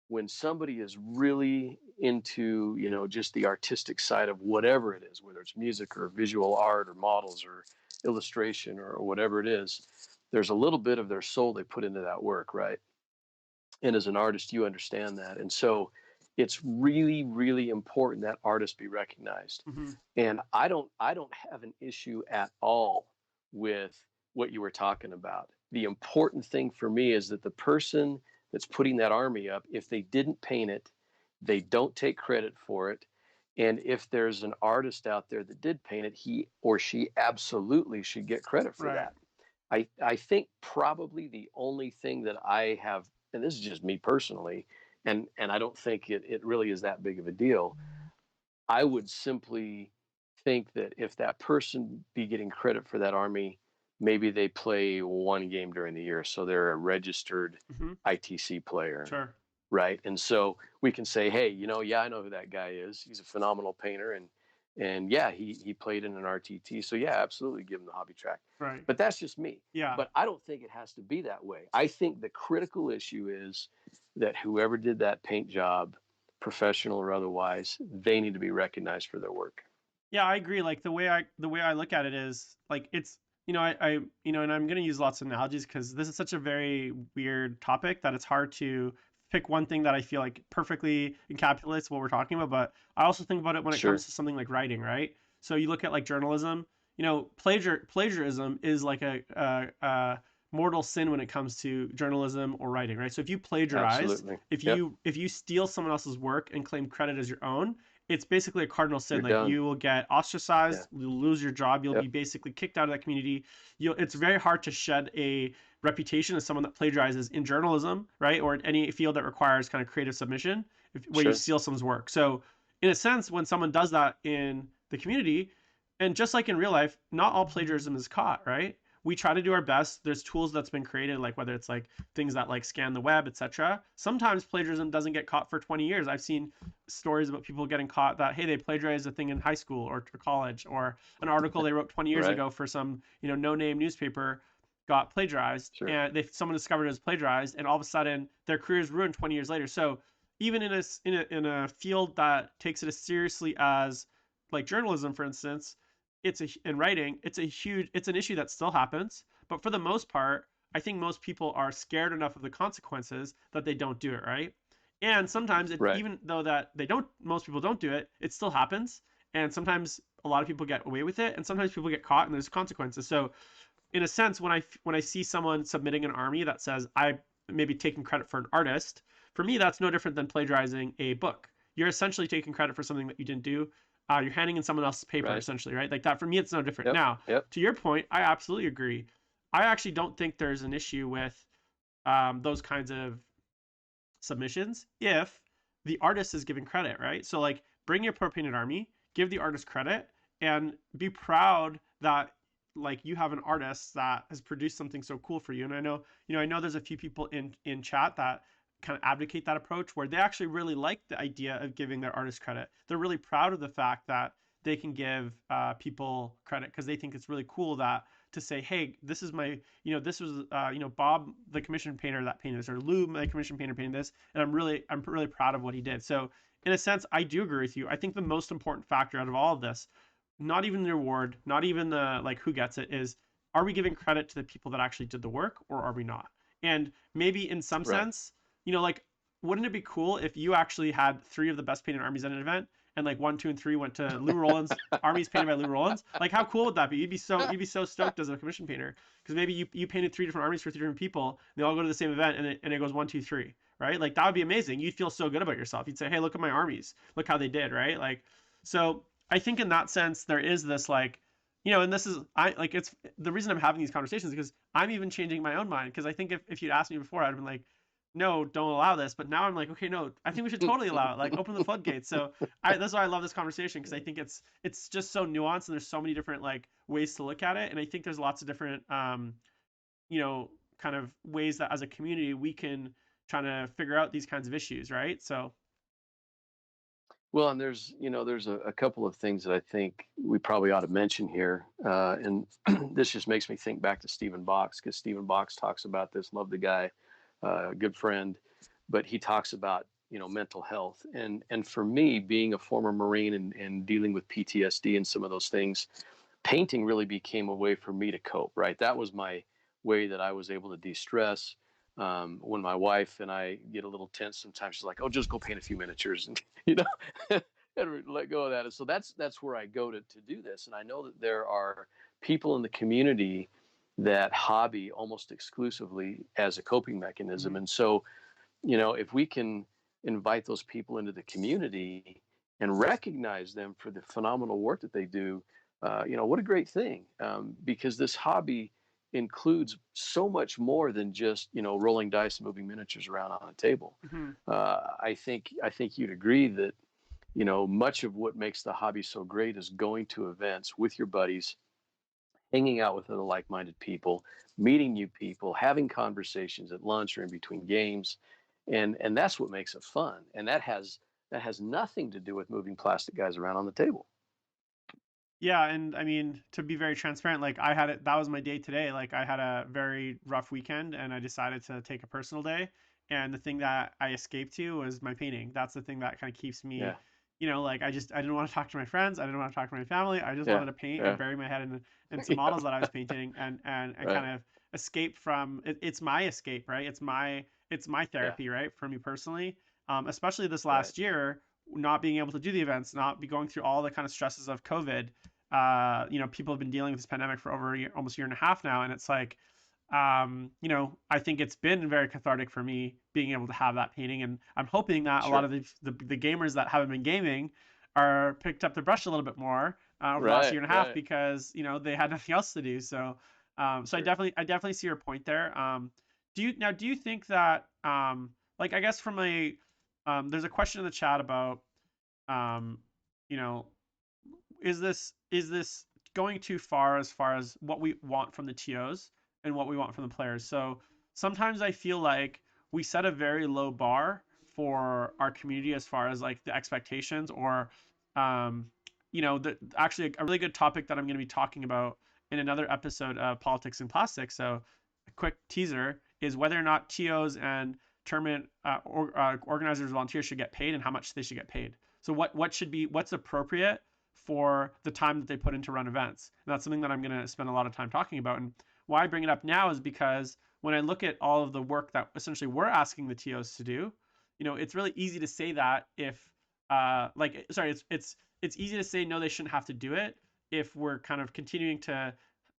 when somebody is really into, just the artistic side of whatever it is, whether it's music or visual art or models or illustration or whatever it is, there's a little bit of their soul they put into that work, right? And as an artist, you understand that. And so it's really, really important that artists be recognized. Mm-hmm. And I don't have an issue at all with what you were talking about. The important thing for me is that the person that's putting that army up, if they didn't paint it, they don't take credit for it. And if there's an artist out there that did paint it, he or she absolutely should get credit for Right. that. I think probably the only thing that I have, and this is just me personally, and I don't think it really is that big of a deal. I would simply think that if that person be getting credit for that army, maybe they play one game during the year, so they're a registered Mm-hmm. ITC player, Sure. right? And so we can say, hey, yeah, I know who that guy is. He's a phenomenal painter, and yeah, he played in an RTT. So yeah, absolutely give him the hobby track. Right. But that's just me. Yeah. But I don't think it has to be that way. I think the critical issue is that whoever did that paint job, professional or otherwise, they need to be recognized for their work. Yeah, I agree. Like the way I look at it is like it's and I'm gonna use lots of analogies because this is such a very weird topic that it's hard to pick one thing that I feel like perfectly encapsulates what we're talking about. But I also think about it when it Sure. comes to something like writing, right? So you look at like journalism. Plagiarism is like a mortal sin when it comes to journalism or writing, right? So if you plagiarize, Absolutely. if Yep. you steal someone else's work and claim credit as your own, it's basically a cardinal sin. You're Like done. you will get Yeah. ostracized, you'll lose your job, you'll be Yep. basically kicked out of that community. It's very hard to shed a reputation as someone that plagiarizes in journalism, right, or in any field that requires kind of creative submission, where you Sure. steal someone's work. So, in a sense, when someone does that in the community, and just like in real life, not all plagiarism is caught, right? we try to do our best. There's tools that's been created, like whether it's like things that like scan the web, etc. Sometimes plagiarism doesn't get caught for 20 years. I've seen stories about people getting caught that, hey, they plagiarized a thing in high school or college, or an article they wrote 20 years Right. ago for some, no name newspaper got plagiarized, Sure. and someone discovered it was plagiarized, and all of a sudden their career is ruined 20 years later. So even in a field that takes it as seriously as like journalism, for instance, in writing, it's an issue that still happens. But for the most part, I think most people are scared enough of the consequences that they don't do it, right? And sometimes Right. even though that most people don't do it, it still happens. And sometimes a lot of people get away with it, and sometimes people get caught, and there's consequences. So in a sense, when I see someone submitting an army that says I maybe taking credit for an artist, for me that's no different than plagiarizing a book. You're essentially taking credit for something that you didn't do. You're handing in someone else's paper, Right. essentially, right? Like that. For me, it's no different. Yep. Now, Yep. to your point, I absolutely agree. I actually don't think there's an issue with those kinds of submissions if the artist is giving credit, right? So like bring your pro painted army, give the artist credit, and be proud that like you have an artist that has produced something so cool for you. And I know there's a few people in chat that kind of advocate that approach where they actually really like the idea of giving their artist credit. They're really proud of the fact that they can give people credit because they think it's really cool that to say, hey, this is my, this was, Bob, the commission painter that painted this, or Lou, my commission painter painted this, and I'm really proud of what he did. So in a sense, I do agree with you. I think the most important factor out of all of this, not even the reward, not even the like who gets it, is are we giving credit to the people that actually did the work or are we not? And maybe in some Right. sense, like wouldn't it be cool if you actually had three of the best painted armies at an event and like 1, 2, and 3 went to Lou Rollins armies painted by Lou Rollins? Like how cool would that be? You'd be so stoked as a commission painter because maybe you painted three different armies for three different people. They all go to the same event and it goes 1, 2, 3, right? Like that would be amazing. You'd feel so good about yourself. You'd say, hey, look at my armies. Look how they did, right? Like so. I think in that sense there is this like, and this is I like it's the reason I'm having these conversations because I'm even changing my own mind because I think if you'd asked me before I'd have been like, no, don't allow this. But now I'm like, okay, no, I think we should totally allow it. Like, open the floodgates. So that's why I love this conversation because I think it's just so nuanced and there's so many different like ways to look at it. And I think there's lots of different, kind of ways that as a community we can try to figure out these kinds of issues, right? So Well, and there's a couple of things that I think we probably ought to mention here, and this just makes me think back to Stephen Box because Stephen Box talks about this. Love the guy, good friend, but he talks about mental health, and for me, being a former Marine and dealing with PTSD and some of those things, painting really became a way for me to cope. Right, that was my way that I was able to de-stress. When my wife and I get a little tense, sometimes she's like, "Oh, just go paint a few miniatures," and and let go of that. And so that's where I go to do this. And I know that there are people in the community that hobby almost exclusively as a coping mechanism. mhm. And so, if we can invite those people into the community and recognize them for the phenomenal work that they do, what a great thing. Because this hobby includes so much more than just rolling dice and moving miniatures around on a table. Mhm. I think you'd agree that much of what makes the hobby so great is going to events with your buddies, hanging out with other like-minded people, meeting new people, having conversations at lunch or in between games, and that's what makes it fun. And that has nothing to do with moving plastic guys around on the table. Yeah, and I mean, to be very transparent, like I had it, that was my day today. Like I had a very rough weekend and I decided to take a personal day. And the thing that I escaped to was my painting. That's the thing that kind of keeps me, Yeah, like I didn't want to talk to my friends. I didn't want to talk to my family. I just yeah, wanted to paint and yeah, bury my head in some yeah. models that I was painting and Right. kind of escape from it's my escape, right? It's my Yeah. therapy, right? For me personally. Especially this Right. last year, not being able to do the events, not be going through all the kind of stresses of COVID. People have been dealing with this pandemic for over almost a year and a half now, and it's like, I think it's been very cathartic for me being able to have that painting, and I'm hoping that a lot Sure. of the gamers that haven't been gaming are picked up the brush a little bit more over the last year Right. and a half Right. because they had nothing else to do. So, so I Sure. definitely see your point there. Do you think that like I guess from a there's a question in the chat about um, you know is this going too far as what we want from the TOs and what we want from the players. So sometimes I feel like we set a very low bar for our community as far as like the expectations or um actually a really good topic that I'm going to be talking about in another episode of Politics and Plastics. So a quick teaser is whether or not TOs and tournament organizers, volunteers should get paid and how much they should get paid. So what's appropriate for the time that they put into run events. And that's something that I'm going to spend a lot of time talking about. And why I bring it up now is because when I look at all of the work that essentially we're asking the TOs to do, it's really easy to say that if it's easy to say no, they shouldn't have to do it if we're kind of continuing to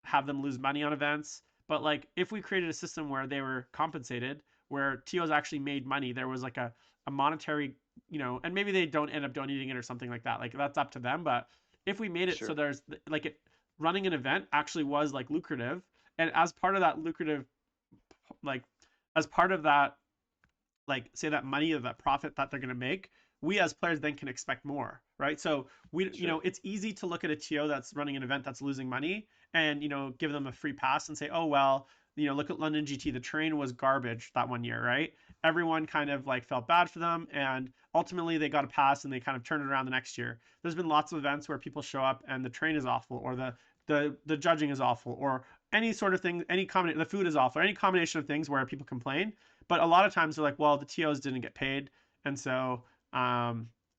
have them lose money on events. But like if we created a system where they were compensated, where TOs actually made money, there was like a monetary, and maybe they don't end up donating it or something like that. Like that's up to them. But if we made it so Sure. there's like running an event actually was like lucrative, and as part of that lucrative, like as part of that, like say that money or that profit that they're going to make, we as players then can expect more, right? So Sure. it's easy to look at a TO that's running an event that's losing money and give them a free pass and say, oh well, look at London GT, the terrain was garbage that one year, right? Everyone kind of like felt bad for them, and ultimately they got a pass and they kind of turned it around the next year. There's been lots of events where people show up and the train is awful, or the judging is awful, or any sort of thing, the food is awful, or any combination of things where people complain. But a lot of times they're like, well, the TOs didn't get paid, and so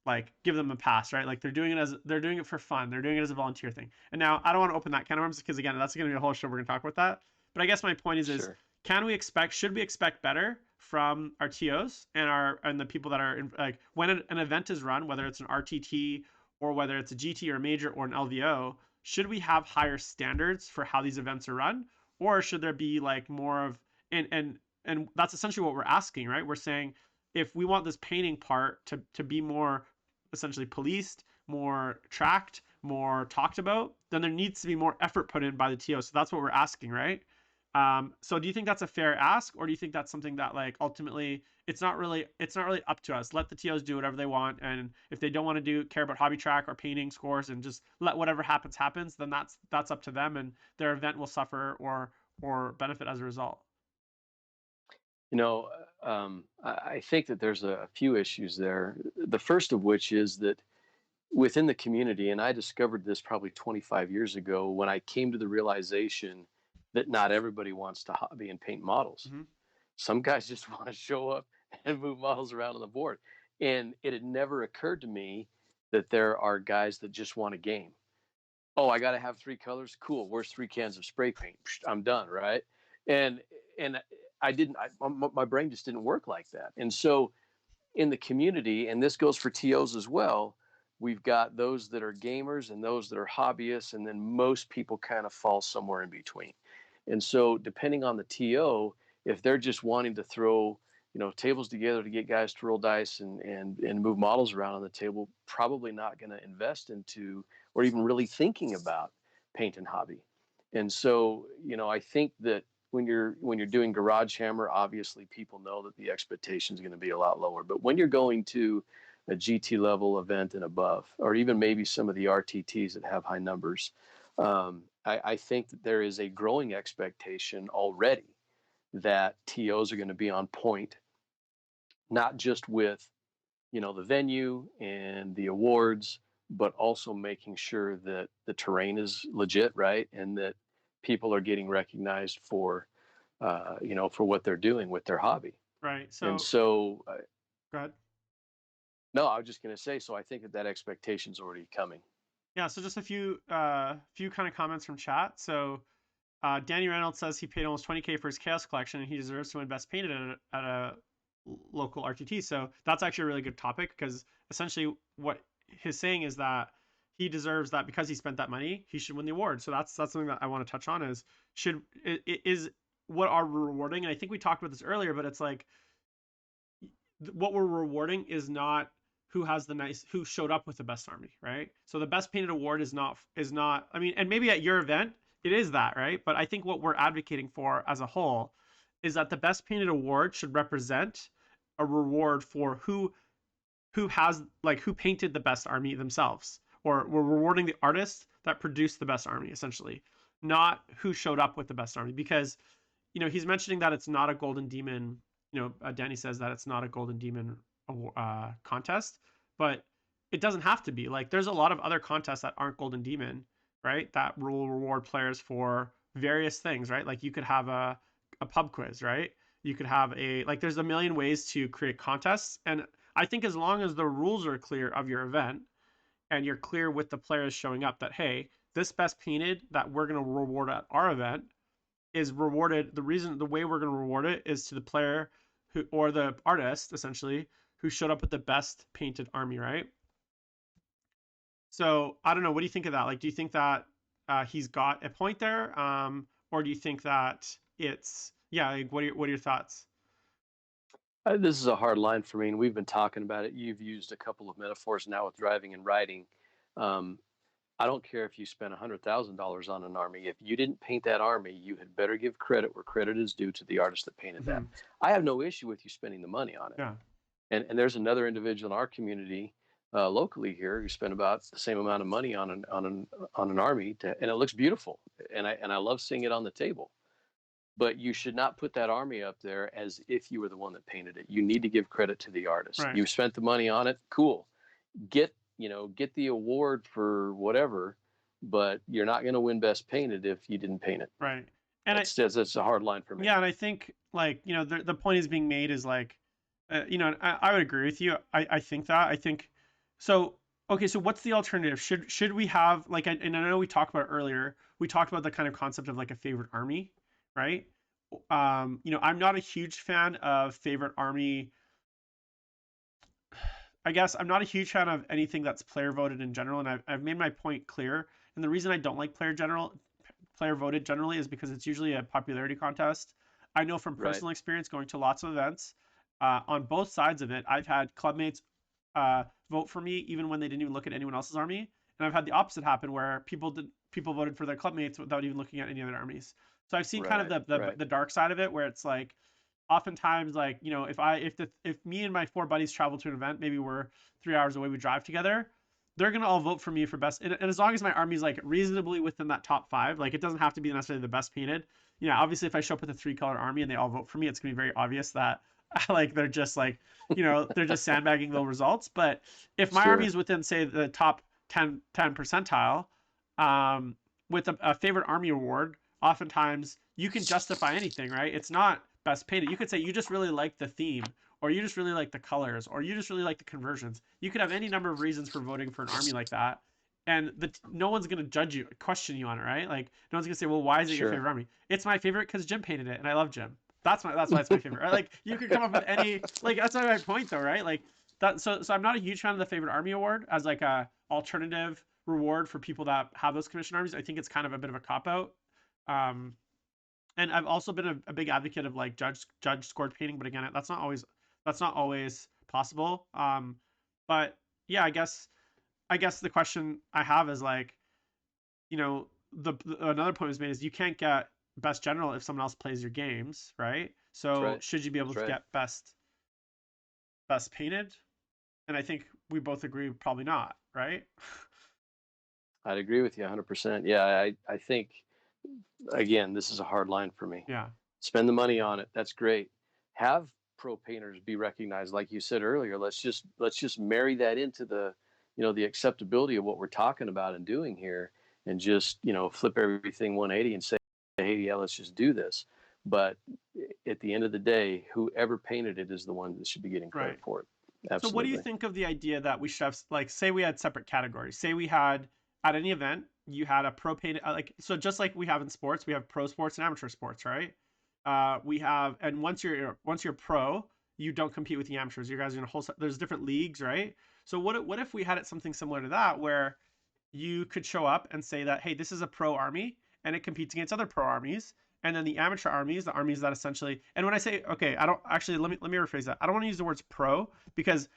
like give them a pass, right? Like they're doing it for fun, they're doing it as a volunteer thing. And now I don't want to open that can of worms because again, that's going to be a whole show. We're going to talk about that. But I guess my point is Sure. should we expect better from our TOs and the people that are in, like when an event is run, whether it's an RTT or whether it's a GT or a major or an LVO, should we have higher standards for how these events are run, or should there be like more of and that's essentially what we're asking, right? We're saying if we want this painting part to be more essentially policed, more tracked, more talked about, then there needs to be more effort put in by the TO. So that's what we're asking, right? So do you think that's a fair ask, or do you think that's something that like ultimately it's not really up to us? Let the TOs do whatever they want, and if they don't want to care about hobby track or painting scores and just let whatever happens, then that's up to them, and their event will suffer or benefit as a result. You know, I think that there's a few issues there. The first of which is that within the community, and I discovered this probably 25 years ago when I came to the realization that not everybody wants to hobby and paint models. Mm-hmm. Some guys just want to show up and move models around on the board. And it had never occurred to me that there are guys that just want a game. Oh, I got to have three colors. Cool. Where's three cans of spray paint? I'm done. Right. And, and I didn't, my brain just didn't work like that. And so in the community, and this goes for TOs as well, we've got those that are gamers and those that are hobbyists, and then most people kind of fall somewhere in between. And so, depending on the TO, if they're just wanting to throw, tables together to get guys to roll dice and move models around on the table, probably not going to invest into or even really thinking about paint and hobby. And so, I think that when you're doing garage hammer, obviously people know that the expectation is going to be a lot lower. But when you're going to a GT level event and above, or even maybe some of the RTTs that have high numbers, I think that there is a growing expectation already that TOs are going to be on point, not just with the venue and the awards, but also making sure that the terrain is legit, right, and that people are getting recognized for what they're doing with their hobby. Right. And So so, go ahead. no, I was just going to say, so I think that expectation is already coming. Yeah. So just a few kind of comments from chat. So Danny Reynolds says he paid almost 20K for his Chaos collection and he deserves to win Best Painted at a local RTT. So that's actually a really good topic because essentially what his saying is that he deserves that because he spent that money, he should win the award. So that's something that I want to touch on is what are we rewarding? And I think we talked about this earlier, but it's like what we're rewarding is not who showed up with the best army, right? So the best painted award is not I mean, and maybe at your event it is that, right? But I think what we're advocating for as a whole is that the best painted award should represent a reward for who painted the best army themselves, or we're rewarding the artists that produced the best army, essentially, not who showed up with the best army. Because he's mentioning that it's not a golden demon. Danny says that it's not a golden demon contest, but it doesn't have to be. Like, there's a lot of other contests that aren't golden demon, right? That will reward players for various things, right? Like, you could have a pub quiz, right? You could have there's a million ways to create contests. And I think as long as the rules are clear of your event and you're clear with the players showing up that, hey, this best painted that we're going to reward at our event is rewarded. The way we're going to reward it is to the player who, or the artist essentially, who showed up with the best painted army, right? So I don't know. What do you think of that? Like, do you think that he's got a point there, or do you think that it's Like, what are your thoughts? This is a hard line for me, and we've been talking about it. You've used a couple of metaphors now with driving and riding. Um, I don't care if you spent $100,000 on an army. If you didn't paint that army, you had better give credit where credit is due to the artist that painted that. Mm-hmm. I have no issue with you spending the money on it. Yeah. And there's another individual in our community locally here who spent about the same amount of money on an army, and it looks beautiful. And I love seeing it on the table. But you should not put that army up there as if you were the one that painted it. You need to give credit to the artist. Right. You spent the money on it. Cool. Get the award for whatever, but you're not going to win best painted if you didn't paint it. Right. And that's a hard line for me. Yeah, and I think the point is being made is like, I would agree with you. I think so. Okay, so what's the alternative? Should we have and I know we talked about it earlier. We talked about the kind of concept of like a favorite army, right? I'm not a huge fan of favorite army. I guess I'm not a huge fan of anything that's player voted in general, and I've made my point clear. And the reason I don't like player voted generally is because it's usually a popularity contest. I know from personal experience going to lots of events, on both sides of it, I've had clubmates vote for me even when they didn't even look at anyone else's army, and I've had the opposite happen where people voted for their clubmates without even looking at any other armies. So I've seen kind of the dark side of it, where it's like, oftentimes, like, if me and my 4 buddies travel to an event, maybe we're 3 hours away, we drive together, they're gonna all vote for me for best. And as long as my army's like reasonably within that top 5, like, it doesn't have to be necessarily the best painted. Obviously, if I show up with a 3-color army and they all vote for me, it's gonna be very obvious that like they're just like, they're just sandbagging the results. But if my army is within, say, the top 10 percentile, with a favorite army award, oftentimes you can justify anything, right? It's not best painted. You could say you just really like the theme, or you just really like the colors, or you just really like the conversions. You could have any number of reasons for voting for an army like that, and no one's gonna judge you, question you on it, right? Like, no one's gonna say, well, why is it your favorite army? It's my favorite because Jim painted it, and I love Jim. That's why it's my favorite. Right? Like, you could come up with any, like, that's my point though, right? Like that. So I'm not a huge fan of the favorite army award as like a alternative reward for people that have those commission armies. I think it's kind of a bit of a cop out. And I've also been a big advocate of like judge scored painting, but again, that's not always possible. But yeah, I guess the question I have is like, another point was made is you can't get best general if someone else plays your games, right? So should you be able to get best painted? And I think we both agree probably not, right? I'd agree with you 100%. Yeah, I think, again, this is a hard line for me. Yeah. Spend the money on it. That's great. Have pro painters be recognized, like you said earlier. Let's just marry that into the the acceptability of what we're talking about and doing here, and just flip everything 180 and say, hey, yeah, let's just do this. But at the end of the day, whoever painted it is the one that should be getting credit for it. Absolutely. So what do you think of the idea that we should have, like, say we had separate categories? Say we had, at any event, you had a pro painted, so just like we have in sports, we have pro sports and amateur sports, right? We have, and once you're pro, you don't compete with the amateurs. You guys are in a whole set, there's different leagues, right? So what if we had it something similar to that, where you could show up and say that, hey, this is a pro army, and it competes against other pro armies, and then the amateur armies, the armies that essentially, and when I say, okay, I don't actually, let me rephrase that. I don't want to use the words pro, because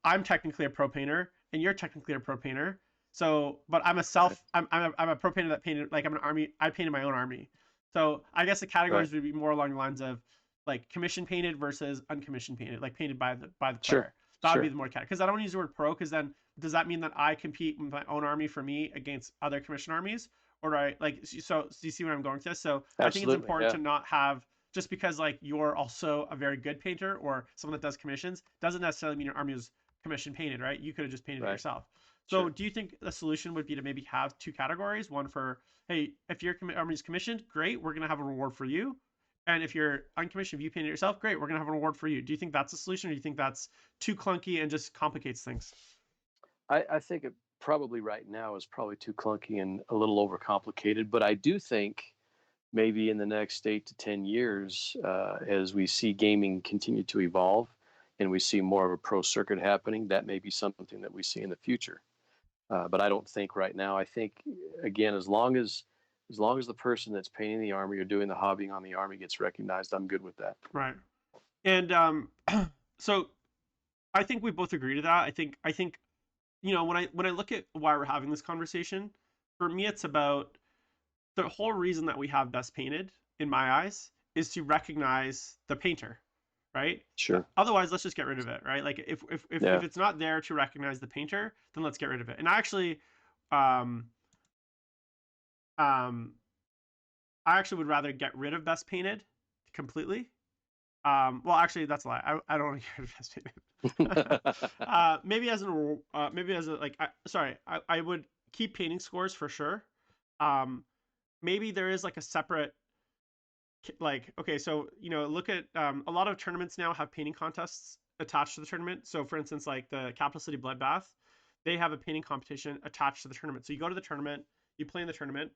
I'm technically a pro painter and you're technically a pro painter. So, but I'm a pro painter that painted, like, I'm an army, I painted my own army. So I guess the categories would be more along the lines of like commission painted versus uncommissioned painted, like painted by the player. That would be Sure. the more category. Because I don't want to use the word pro, because then does that mean that I compete with my own army for me against other commission armies? Or do I like, so do you see where I'm going with this? So I think it's Absolutely. important Yeah. to not have, just because like you're also a very good painter or someone that does commissions doesn't necessarily mean your army is commission painted, right? You could have just painted it Right. yourself. So Sure. do you think the solution would be to maybe have two categories? One for, hey, if your army is commissioned, great, we're gonna have a reward for you. And if you're uncommissioned, if you paint it yourself, great, we're gonna have a reward for you. Do you think that's a solution, or do you think that's too clunky and just complicates things? I think it probably right now is probably too clunky and a little overcomplicated, but I do think maybe in the next 8 to 10 years, as we see gaming continue to evolve and we see more of a pro circuit happening, that may be something that we see in the future. But I don't think right now. I think again, as long as the person that's painting the army or doing the hobbying on the army gets recognized, I'm good with that. Right. And so I think we both agree to that. I think when I look at why we're having this conversation, for me it's about the whole reason that we have best painted in my eyes is to recognize the painter, right? Sure. Otherwise, let's just get rid of it, right? Like if Yeah. it's not there to recognize the painter, then let's get rid of it. And actually, um, um, I actually would rather get rid of best painted completely. Well, actually, that's a lie. I don't want to get rid of best painted. Maybe as an maybe as a like sorry, I would keep painting scores for sure. Um, maybe there is like a separate, like, okay, so look at a lot of tournaments now have painting contests attached to the tournament. So for instance, like the Capital City Bloodbath, they have a painting competition attached to the tournament. So you go to the tournament, you play in the tournament,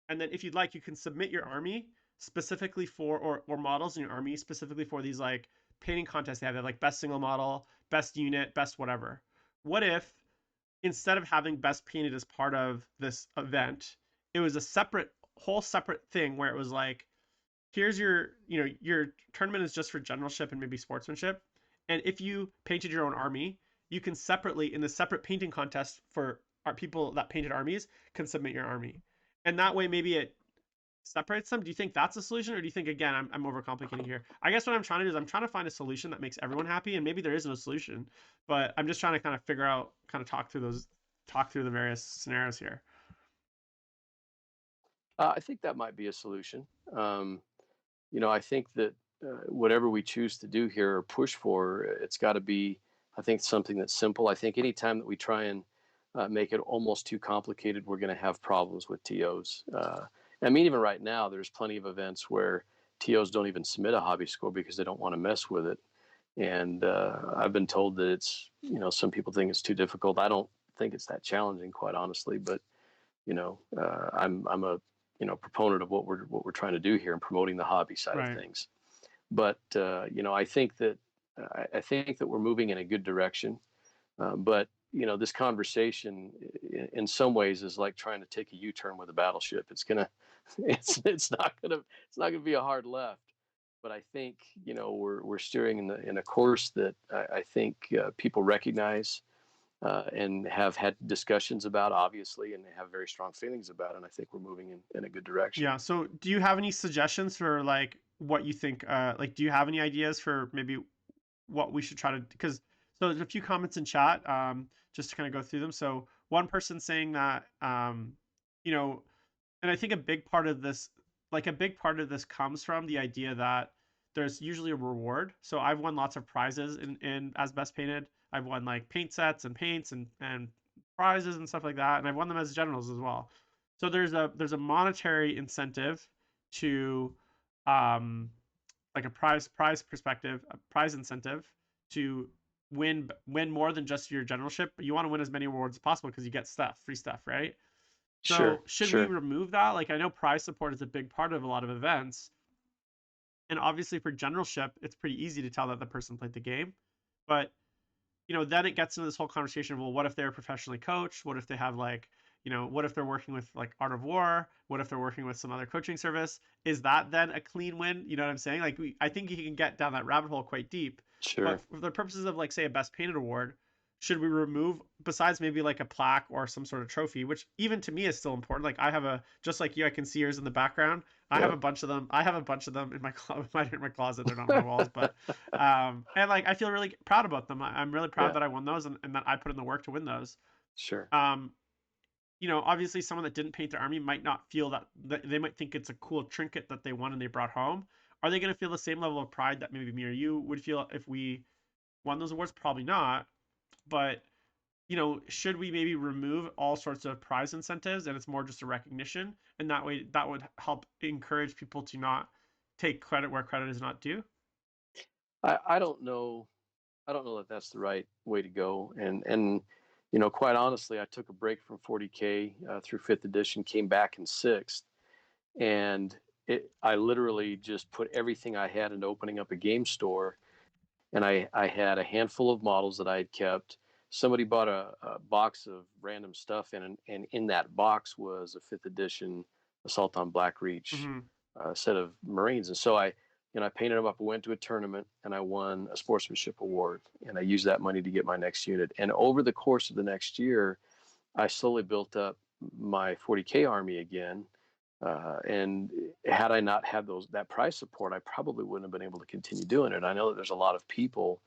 and then if you'd like, you can submit your army specifically for, or models in your army specifically for these like painting contests they have. They have like best single model, best unit, best whatever. What if instead of having best painted as part of this event, it was a separate, whole separate thing where it was like, here's your tournament is just for generalship and maybe sportsmanship, and if you painted your own army, you can separately, in the separate painting contest for our people that painted armies, can submit your army, and that way maybe it separates them. Do you think that's a solution, or do you think, again, I'm overcomplicating here? I guess what I'm trying to do is I'm trying to find a solution that makes everyone happy, and maybe there isn't a solution, but I'm just trying to kind of figure out, kind of talk through the various scenarios here. I think that might be a solution. I think that whatever we choose to do here or push for, it's got to be, I think, something that's simple. I think anytime that we try and make it almost too complicated, we're going to have problems with TOs. I mean, even right now, there's plenty of events where TOs don't even submit a hobby score because they don't want to mess with it. And I've been told that some people think it's too difficult. I don't think it's that challenging, quite honestly. But I'm a proponent of what we're trying to do here and promoting the hobby side of Right. things. But I think that we're moving in a good direction. But this conversation, in some ways, is like trying to take a U-turn with a battleship. It's not gonna be a hard left. But I think we're steering in a course that I think people recognize and have had discussions about, obviously, and they have very strong feelings about. And I think we're moving in a good direction. Yeah. So do you have any suggestions for like what you think, like, do you have any ideas for maybe what we should try to, because so there's a few comments in chat, just to kind of go through them. So one person saying that, you know and I think a big part of this, like a big part of this comes from the idea that there's usually a reward. So I've won lots of prizes in as best painted. I've won like paint sets and paints and prizes and stuff like that, and I've won them as generals as well. So there's a monetary incentive to, um like a prize perspective, a prize incentive to win more than just your generalship, but you want to win as many rewards as possible because you get stuff, free stuff, right? Sure, So should we sure. remove that? Like, I know prize support is a big part of a lot of events, and obviously for generalship, it's pretty easy to tell that the person played the game. But then it gets into this whole conversation of, well, what if they're professionally coached? What if they have like, what if they're working with like Art of War? What if they're working with some other coaching service? Is that then a clean win? You know what I'm saying? Like, I think you can get down that rabbit hole quite deep. But Sure. for the purposes of, like, say, a best painted award, should we remove, besides maybe like a plaque or some sort of trophy, which even to me is still important. Like I have a, just like you, I can see yours in the background. I have a Yep. bunch of them. I have a bunch of them in my in my closet. They're not on my walls, but and like I feel really proud about them. I'm really proud Yeah, that I won those, and that I put in the work to win those. sure. Um, obviously someone that didn't paint their army might not feel that they might think it's a cool trinket that they won and they brought home. Are they going to feel the same level of pride that maybe me or you would feel if we won those awards? Probably not. But should we maybe remove all sorts of prize incentives and it's more just a recognition? And that way, that would help encourage people to not take credit where credit is not due. I don't know. I don't know that that's the right way to go. And you know, quite honestly, I took a break from 40K through fifth edition, came back in sixth, and I literally just put everything I had into opening up a game store. And I had a handful of models that I had kept. Somebody bought a box of random stuff, and in that box was a fifth edition Assault on Blackreach Hmm. set of Marines. And so I painted them up. I went to a tournament and I won a sportsmanship award. And I used that money to get my next unit. And over the course of the next year, I slowly built up my 40K army again. And had I not had that prize support, I probably wouldn't have been able to continue doing it. I know that there's a lot of people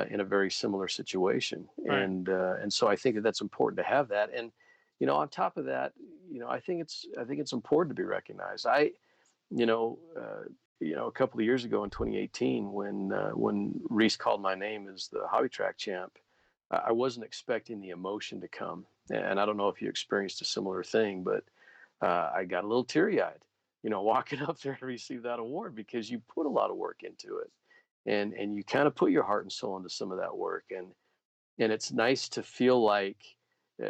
in a very similar situation, Right. and so I think that that's important to have that. And on top of that, I think it's important to be recognized. You know, uh, a couple of years ago in 2018, when Reese called my name as the hobby track champ, I wasn't expecting the emotion to come, and I don't know if you experienced a similar thing, but I got a little teary eyed, walking up there to receive that award because you put a lot of work into it, and you kind of put your heart and soul into some of that work, and it's nice to feel like,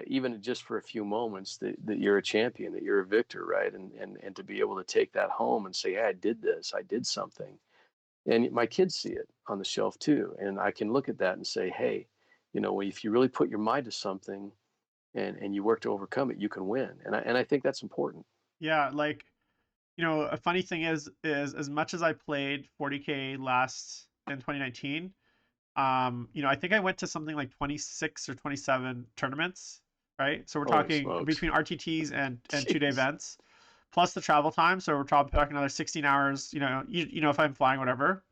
even just for a few moments, that you're a champion, that you're a victor, right? And to be able to take that home and say, hey, I did this, I did something, and my kids see it on the shelf too, and I can look at that and say, hey, if you really put your mind to something and you work to overcome it, you can win, and I think that's important. Yeah. Like, a funny thing is as much as I played 40K last in 2019, I think I went to something like 26 or 27 tournaments, right? So we're Holy talking smokes. between RTTs and 2-day Jeez. events, plus the travel time. So we're talking another 16 hours. If I'm flying, whatever.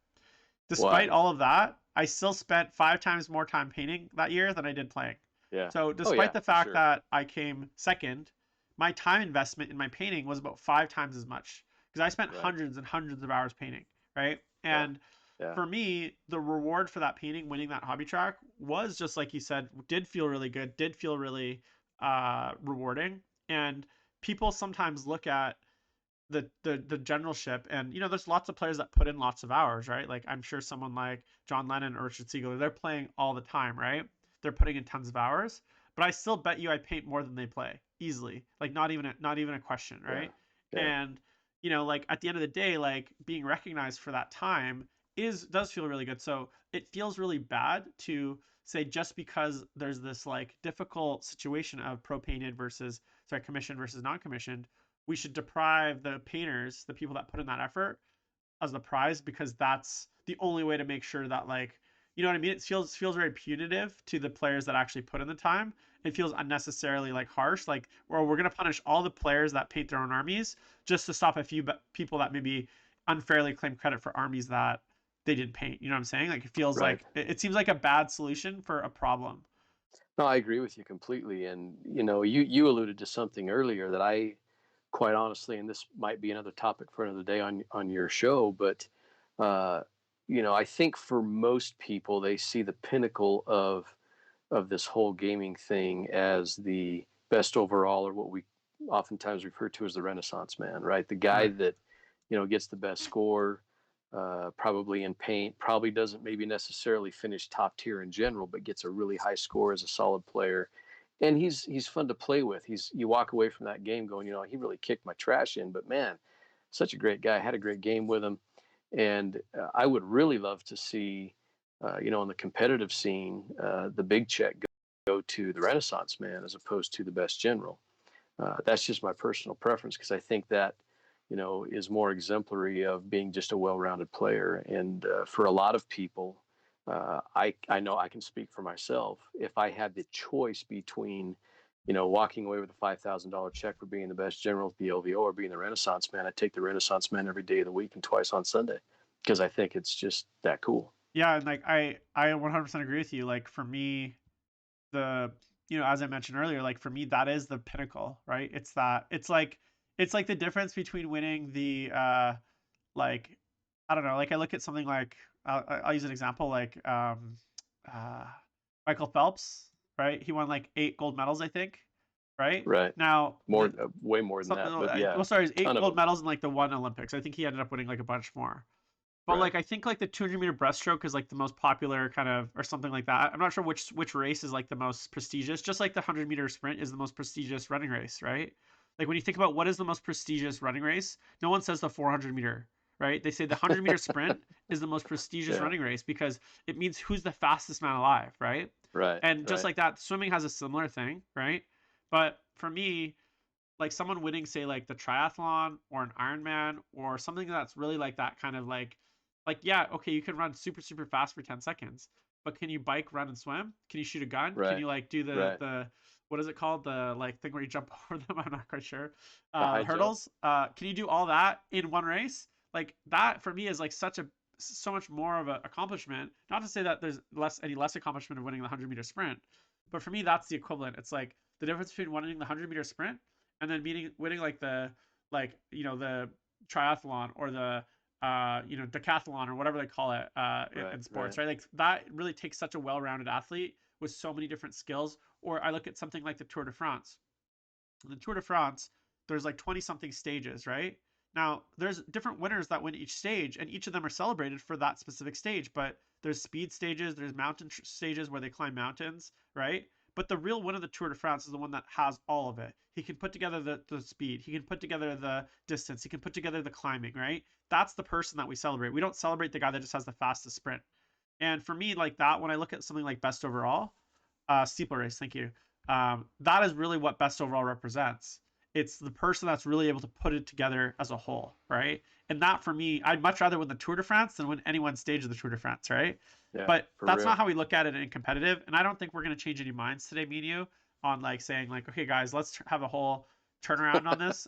Despite Wow. all of that, I still spent 5 times more time painting that year than I did playing. Yeah. So Oh despite yeah, the for fact sure. that I came second, my time investment in my painting was about 5 times as much because I spent Right. hundreds and hundreds of hours painting, right? Yeah. And Yeah. for me, the reward for that painting, winning that hobby track, was just like you said, did feel really good, did feel really rewarding. And people sometimes look at the generalship, and there's lots of players that put in lots of hours, right? Like I'm sure someone like John Lennon or Richard Siegel, they're playing all the time, right? They're putting in tons of hours, but I still bet you I paint more than they play easily, like not even a question, Yeah. right? Yeah. And like at the end of the day, like being recognized for that time does feel really good. So it feels really bad to say just because there's this like difficult situation of pro painted versus, sorry, commissioned versus non-commissioned, we should deprive the painters, the people that put in that effort, as the prize, because that's the only way to make sure that, like, you know what I mean? It feels very punitive to the players that actually put in the time. It feels unnecessarily like harsh, like, or we're gonna punish all the players that paint their own armies just to stop a few people that maybe unfairly claim credit for armies that they didn't paint. You know what I'm saying? Like it feels Right. like it seems like a bad solution for a problem. No, I agree with you completely. And you alluded to something earlier that I, quite honestly, and this might be another topic for another day on your show, but uh, I think for most people they see the pinnacle of this whole gaming thing as the best overall, or what we oftentimes refer to as the Renaissance man, right? The guy Right. that gets the best score, probably in paint, probably doesn't maybe necessarily finish top tier in general, but gets a really high score as a solid player. And he's fun to play with. You walk away from that game going, he really kicked my trash in, but man, such a great guy. I had a great game with him, and I would really love to see, in the competitive scene, the big check go to the Renaissance man as opposed to the best general. That's just my personal preference because I think that is more exemplary of being just a well-rounded player. And for a lot of people, I know I can speak for myself. If I had the choice between, walking away with a $5,000 check for being the best general at the LVO or being the Renaissance man, I'd take the Renaissance man every day of the week and twice on Sunday because I think it's just that cool. Yeah, and like I 100% agree with you. Like for me, the as I mentioned earlier, like for me that is the pinnacle, right? It's like the difference between winning the like I don't know, like I look at something like I'll use an example like uh Michael Phelps, right? He won like 8 gold medals, I think, right? Right. Now More, way more than something that, but yeah, well sorry, it's eight ton of gold them. medals in like the one Olympics. I think he ended up winning like a bunch more. But Right. like I think like the 200-meter breaststroke is like the most popular kind of or something like that. I'm not sure which race is like the most prestigious. Just like the 100-meter sprint is the most prestigious running race, right? Like when you think about what is the most prestigious running race, no one says the 400-meter, right? They say the 100-meter sprint is the most prestigious Yeah. running race because it means who's the fastest man alive, right? Right. And just Right. like that, swimming has a similar thing, right? But for me, like someone winning say like the triathlon or an Ironman or something that's really like that kind of like yeah, okay, you can run super fast for 10 seconds, but can you bike, run and swim? Can you shoot a gun? Can Right. you like do the Right. the what is it called, the like thing where you jump over them? I'm not quite sure. The high jump. Hurdles. Can you do all that in one race? Like that for me is like so much more of an accomplishment. Not to say that there's any less accomplishment of winning the 100-meter sprint, but for me that's the equivalent. It's like the difference between winning the 100-meter sprint and then winning like the triathlon or the decathlon or whatever they call it Right. in sports, Right. right? Like that really takes such a well-rounded athlete with so many different skills. Or I look at something like the Tour de France. In the Tour de France, there's like 20 something stages, right? Now, there's different winners that win each stage, and each of them are celebrated for that specific stage. But there's speed stages, there's mountain stages where they climb mountains, right? But the real winner of the Tour de France is the one that has all of it. He can put together the speed, he can put together the distance, he can put together the climbing, right? That's the person that we celebrate. We don't celebrate the guy that just has the fastest sprint. And for me, like that, when I look at something like best overall, steeple race, thank you. That is really what best overall represents. It's the person that's really able to put it together as a whole, right? And that for me, I'd much rather win the Tour de France than win any one stage of the Tour de France, right? Yeah. But For that's not real. how we look at it in competitive. And I don't think we're going to change any minds today, me and you, on like saying like, okay, guys, let's have a whole turnaround on this.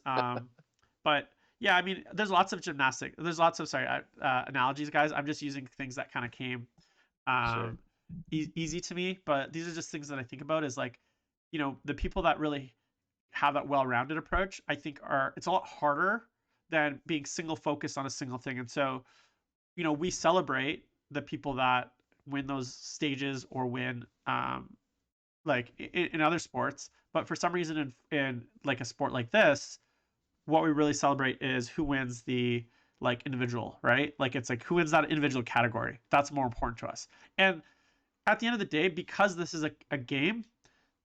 But yeah, I mean, there's lots of gymnastic. There's lots of analogies, guys. I'm just using things that kind of came Sure. um, easy to me, but these are just things that I think about is like, the people that really have that well-rounded approach, I think it's a lot harder than being single focused on a single thing. And so, we celebrate the people that win those stages or win like in other sports, but for some reason in like a sport like this, what we really celebrate is who wins the like individual, right? Like it's like who wins that individual category. That's more important to us. And at the end of the day, because this is a game,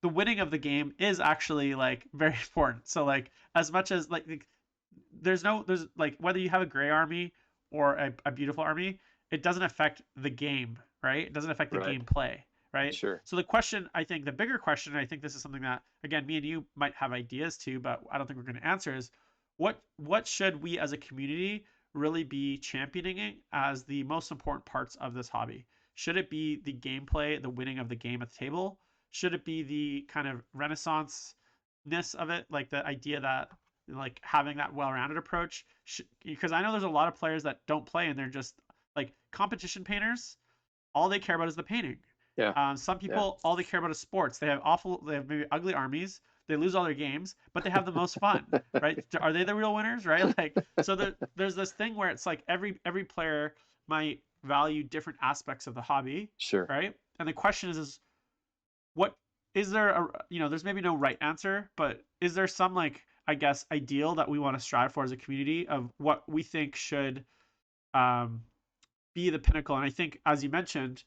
the winning of the game is actually like very important. So like as much as like there's like whether you have a gray army or a beautiful army, it doesn't affect the game, right? It doesn't affect the Right. gameplay, right? Sure. So the question, I think the bigger question, and I think this is something that again me and you might have ideas to, but I don't think we're going to answer is what should we as a community really be championing as the most important parts of this hobby? Should it be the gameplay, the winning of the game at the table? Should it be the kind of renaissance ness of it, like the idea that like having that well-rounded approach? Because I know there's a lot of players that don't play and they're just like competition painters. All they care about is the painting. Yeah. Some Yeah. people, all they care about is sports. They have maybe ugly armies. They lose all their games, but they have the most fun, right? Are they the real winners, right? Like, so there's this thing where it's like every player might value different aspects of the hobby, Sure. right? And the question is what is there there's maybe no right answer, but is there some like I guess ideal that we want to strive for as a community of what we think should um, be the pinnacle? And I think as you mentioned,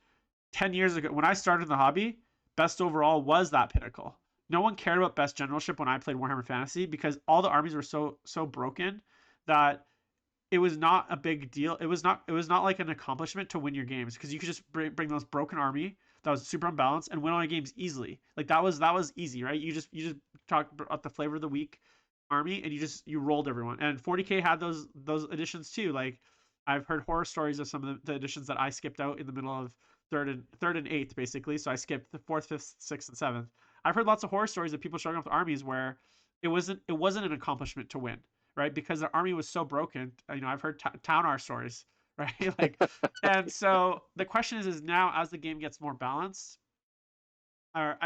10 years ago when I started in the hobby, best overall was that pinnacle. No one cared about best generalship when I played Warhammer Fantasy because all the armies were so broken that it was not a big deal. It was not like an accomplishment to win your games because you could just bring those broken army that was super unbalanced and win all your games easily. Like that was easy, right? You just talk about the flavor of the week army and you rolled everyone. And 40K had those additions too. Like I've heard horror stories of some of the editions that I skipped out in the middle of third and eighth, basically. So I skipped the fourth, fifth, sixth, and seventh. I've heard lots of horror stories of people struggling with armies where it wasn't an accomplishment to win, right? Because their army was so broken. I've heard town R stories, right? Like, and so the question is now as the game gets more balanced, or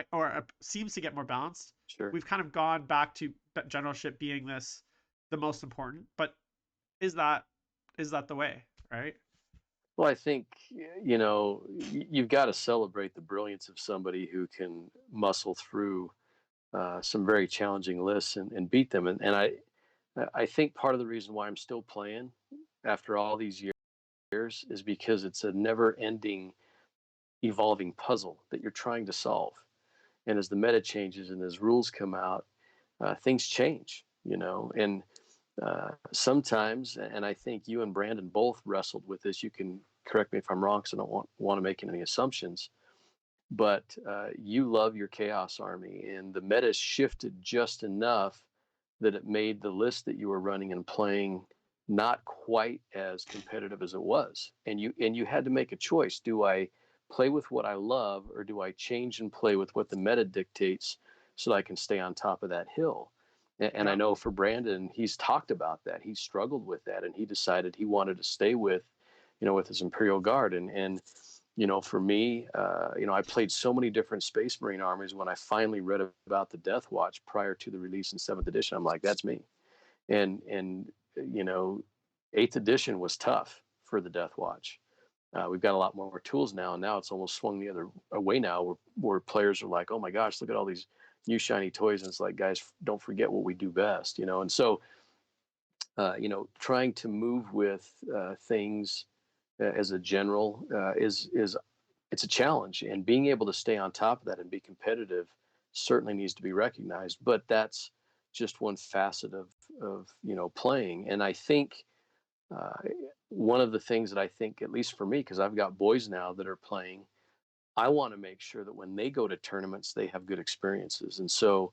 seems to get more balanced, Sure. we've kind of gone back to generalship being the most important. But is that the way, right? Well, I think you've got to celebrate the brilliance of somebody who can muscle through some very challenging lists and beat them. And I think part of the reason why I'm still playing after all these years is because it's a never-ending, evolving puzzle that you're trying to solve. And as the meta changes and as rules come out, things change. And sometimes, and I think you and Brandon both wrestled with this. You can correct me if I'm wrong, because I don't want to make any assumptions. But you love your Chaos Army, and the meta shifted just enough that it made the list that you were running and playing not quite as competitive as it was. And you had to make a choice. Do I play with what I love, or do I change and play with what the meta dictates so that I can stay on top of that hill? And I Yeah. know for Brandon, he's talked about that. He struggled with that, and he decided he wanted to stay with his Imperial Guard. And for me, I played so many different Space Marine armies. When I finally read about the Death Watch prior to the release in 7th edition, I'm like, that's me. And you know, 8th edition was tough for the Death Watch. We've got a lot more tools now, and now it's almost swung the other way now, where players are like, oh my gosh, look at all these new shiny toys. And it's like, guys, don't forget what we do best. And so, trying to move with things as a general is it's a challenge, and being able to stay on top of that and be competitive certainly needs to be recognized. But that's just one facet of playing. And I think uh, one of the things that I think, at least for me, because I've got boys now that are playing, I want to make sure that when they go to tournaments, they have good experiences. And so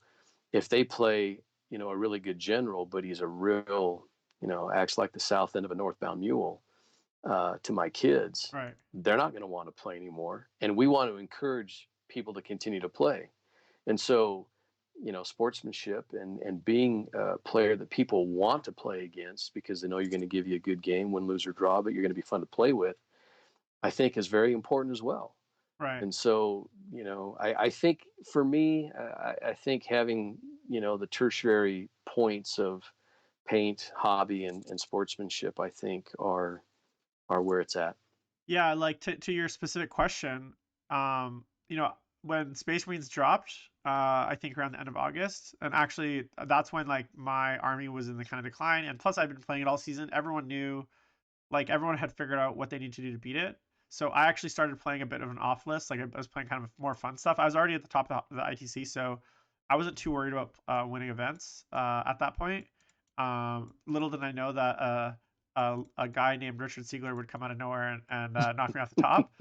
if they play, a really good general, but he's a real, acts like the south end of a northbound mule to my kids, Right. they're not going to want to play anymore. And we want to encourage people to continue to play. And so, sportsmanship and being a player that people want to play against because they know you're going to give you a good game, win, lose, or draw, but you're going to be fun to play with, I think is very important as well. Right. And so, I think for me, I think having, the tertiary points of paint, hobby, and sportsmanship, I think are where it's at. Yeah, like to your specific question, um, you know, when Space Marines dropped, I think around the end of August, and actually that's when like my army was in the kind of decline, and plus I've been playing it all season. Everyone knew, like everyone had figured out what they need to do to beat it. So I actually started playing a bit of an off list. Like I was playing kind of more fun stuff. I was already at the top of the ITC, so I wasn't too worried about winning events at that point. Little did I know that a guy named Richard Siegler would come out of nowhere and knock me off the top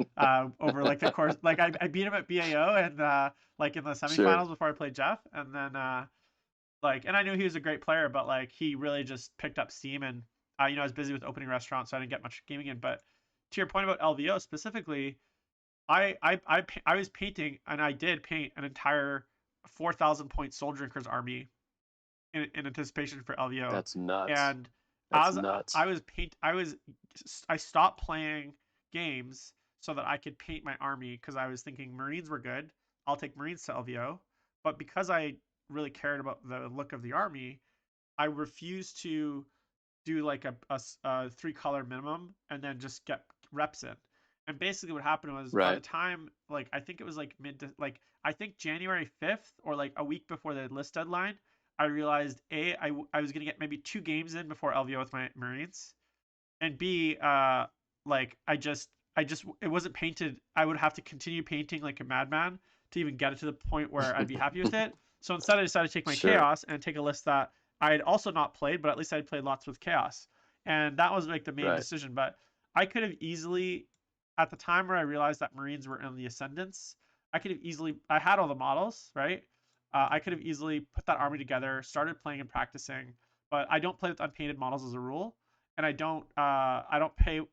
over like the course. Like I beat him at BAO and like in the Sure. semifinals before I played Jeff, and then and I knew he was a great player, but like he really just picked up steam, and I was busy with opening restaurants, so I didn't get much gaming in. But to your point about LVO specifically, I was painting, and I did paint an entire 4,000 point Soul Drinkers army in anticipation for LVO, That's nuts. and That's as nuts. I was I stopped playing games so that I could paint my army because I was thinking Marines were good. I'll take Marines to LVO, but because I really cared about the look of the army, I refused to do like a 3 color minimum and then just get reps in. And basically what happened was by the Right. time like I think it was like mid to like I think January 5th or like a week before the list deadline, I realized I was gonna get maybe 2 games in before LVO with my Marines, and B like I just it wasn't painted. I would have to continue painting like a madman to even get it to the point where I'd be happy with it. So instead, I decided to take my Sure. chaos and take a list that I had also not played, but at least I'd played lots with chaos, and that was like the main Right. decision. But I could have easily, at the time where I realized that Marines were in the ascendance, I had all the models right. I could have easily put that army together, started playing and practicing, but I don't play with unpainted models as a rule. and I don't paint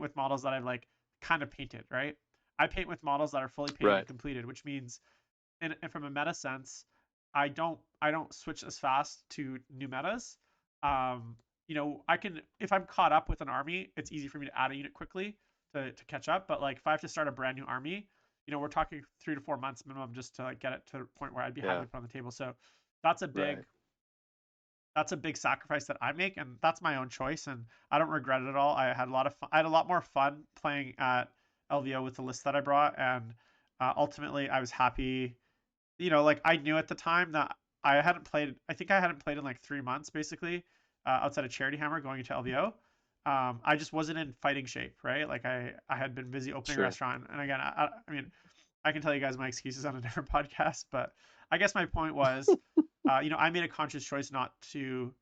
with models that I've like kind of painted, right? I paint with models that are fully painted and Right. completed, which means, and from a meta sense, I don't switch as fast to new metas. Um, I can, if I'm caught up with an army, it's easy for me to add a unit quickly to catch up. But like if I have to start a brand new army, we're talking 3 to 4 months minimum just to like get it to the point where I'd be happy Yeah. to put on the table. So that's a big Right. that's a big sacrifice that I make, and that's my own choice, and I don't regret it at all. I had a lot of fun. I had a lot more fun playing at LVO with the list that I brought, and ultimately I was happy. Like I knew at the time that I hadn't played. I think I hadn't played in like 3 months, basically, outside of Charity Hammer going into LVO. I just wasn't in fighting shape, right? Like I had been busy opening a Sure. restaurant, and again, I mean, I can tell you guys my excuses on a different podcast, but I guess my point was, I made a conscious choice not to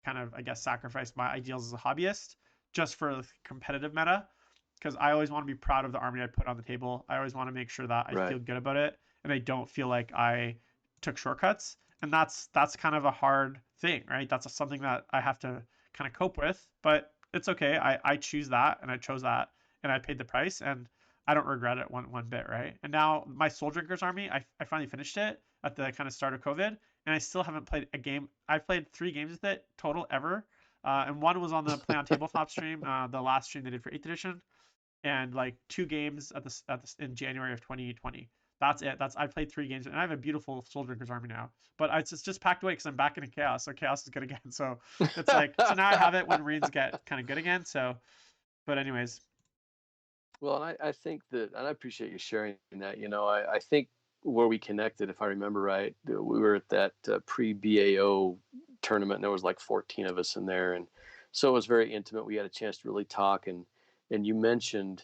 kind of, I guess, sacrifice my ideals as a hobbyist just for the competitive meta, because I always want to be proud of the army I put on the table. I always want to make sure that I Right. feel good about it and I don't feel like I took shortcuts. And that's kind of a hard thing, right? That's something that I have to kind of cope with, but it's okay. I choose that and I chose that and I paid the price and I don't regret it one bit, right? And now my Soul Drinkers army, I finally finished it at the kind of start of COVID, and I still haven't played a game. I've played 3 games with it total ever, and one was on the Play on Tabletop stream, the last stream they did for 8th edition, and like 2 games in January of 2020. That's it. I played 3 games, and I have a beautiful Soul Drinkers army now. But it's just packed away because I'm back into Chaos, so Chaos is good again. So it's like, so now I have it when Marines get kind of good again. So, but anyways, Well, and I think that, and I appreciate you sharing that. I think where we connected, if I remember right, we were at that pre-BAO tournament, and there was like 14 of us in there, and so it was very intimate. We had a chance to really talk, and you mentioned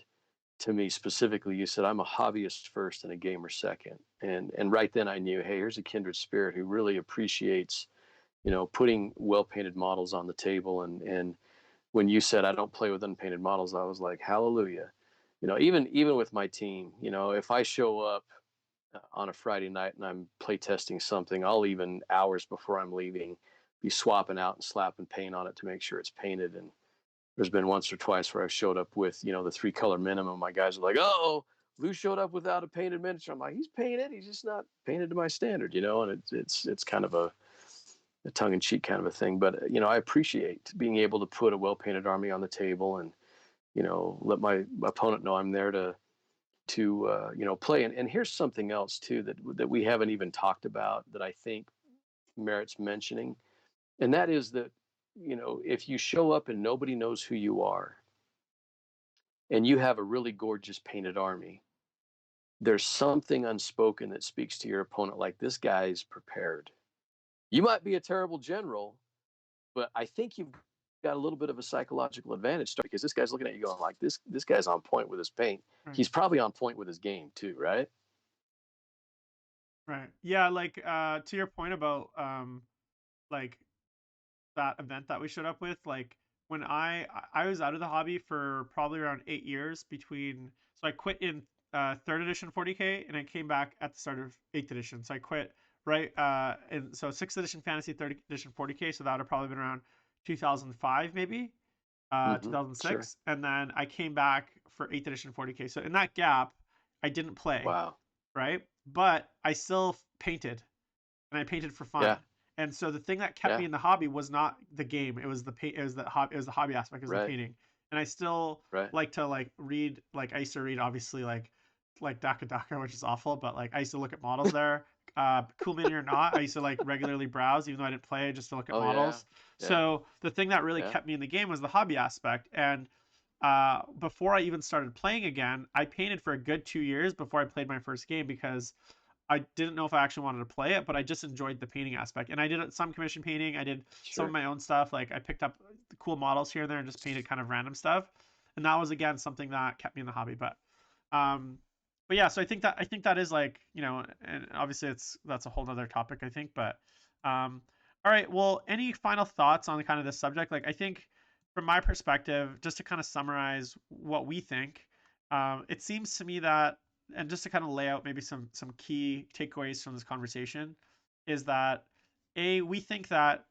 to me specifically, you said, I'm a hobbyist first and a gamer second, and right then I knew, hey, here's a kindred spirit who really appreciates, putting well painted models on the table, and when you said I don't play with unpainted models, I was like, hallelujah. Even with my team, if I show up on a Friday night and I'm play testing something, I'll even hours before I'm leaving be swapping out and slapping paint on it to make sure it's painted. And there's been once or twice where I've showed up with, the 3 color minimum. My guys are like, oh, Lou showed up without a painted miniature. I'm like, he's painted, he's just not painted to my standard, and it's kind of a tongue-in-cheek kind of a thing. But I appreciate being able to put a well-painted army on the table and let my opponent know I'm there to play. And here's something else too that we haven't even talked about that I think merits mentioning, and that is that if you show up and nobody knows who you are and you have a really gorgeous painted army, there's something unspoken that speaks to your opponent like this guy's prepared. You might be a terrible general, but I think you've got a little bit of a psychological advantage because this guy's looking at you going like this guy's on point with his paint. right, He's probably on point with his game too, right? right, yeah, like to your point about like that event that we showed up with, like when I was out of the hobby for probably around 8 years between, so I quit in 3rd edition 40k and I came back at the start of 8th edition. So I quit right and so 6th edition fantasy, 3rd edition 40k, so that would have probably been around 2005 maybe, Mm-hmm. Sure. 2006, and then I came back for 8th edition 40k. So in that gap I didn't play, Wow. right? But I still painted, and I painted for fun. Yeah. And so the thing that kept me Yeah. in the hobby was not the game; it was the paint. It was the hobby aspect. It was the Right. painting. And I still Right. like to like read. Like I used to read, obviously, like Daka Daka, which is awful, but like I used to look at models there. Cool Mini or not, I used to like regularly browse, even though I didn't play, just to look at Oh yeah. models. Yeah. So the thing that really Yeah. kept me in the game was the hobby aspect. And before I even started playing again, I painted for a good 2 years before I played my first game because I didn't know if I actually wanted to play it, but I just enjoyed the painting aspect. And I did some commission painting. I did some of Sure. my own stuff. Like I picked up the cool models here and there and just painted kind of random stuff. And that was again something that kept me in the hobby. Um, but yeah, so I think that is like, and obviously that's a whole nother topic, I think. But all right, well, any final thoughts on kind of this subject? Like I think from my perspective, just to kind of summarize what we think, it seems to me that, and just to kind of lay out maybe some key takeaways from this conversation, is that we think that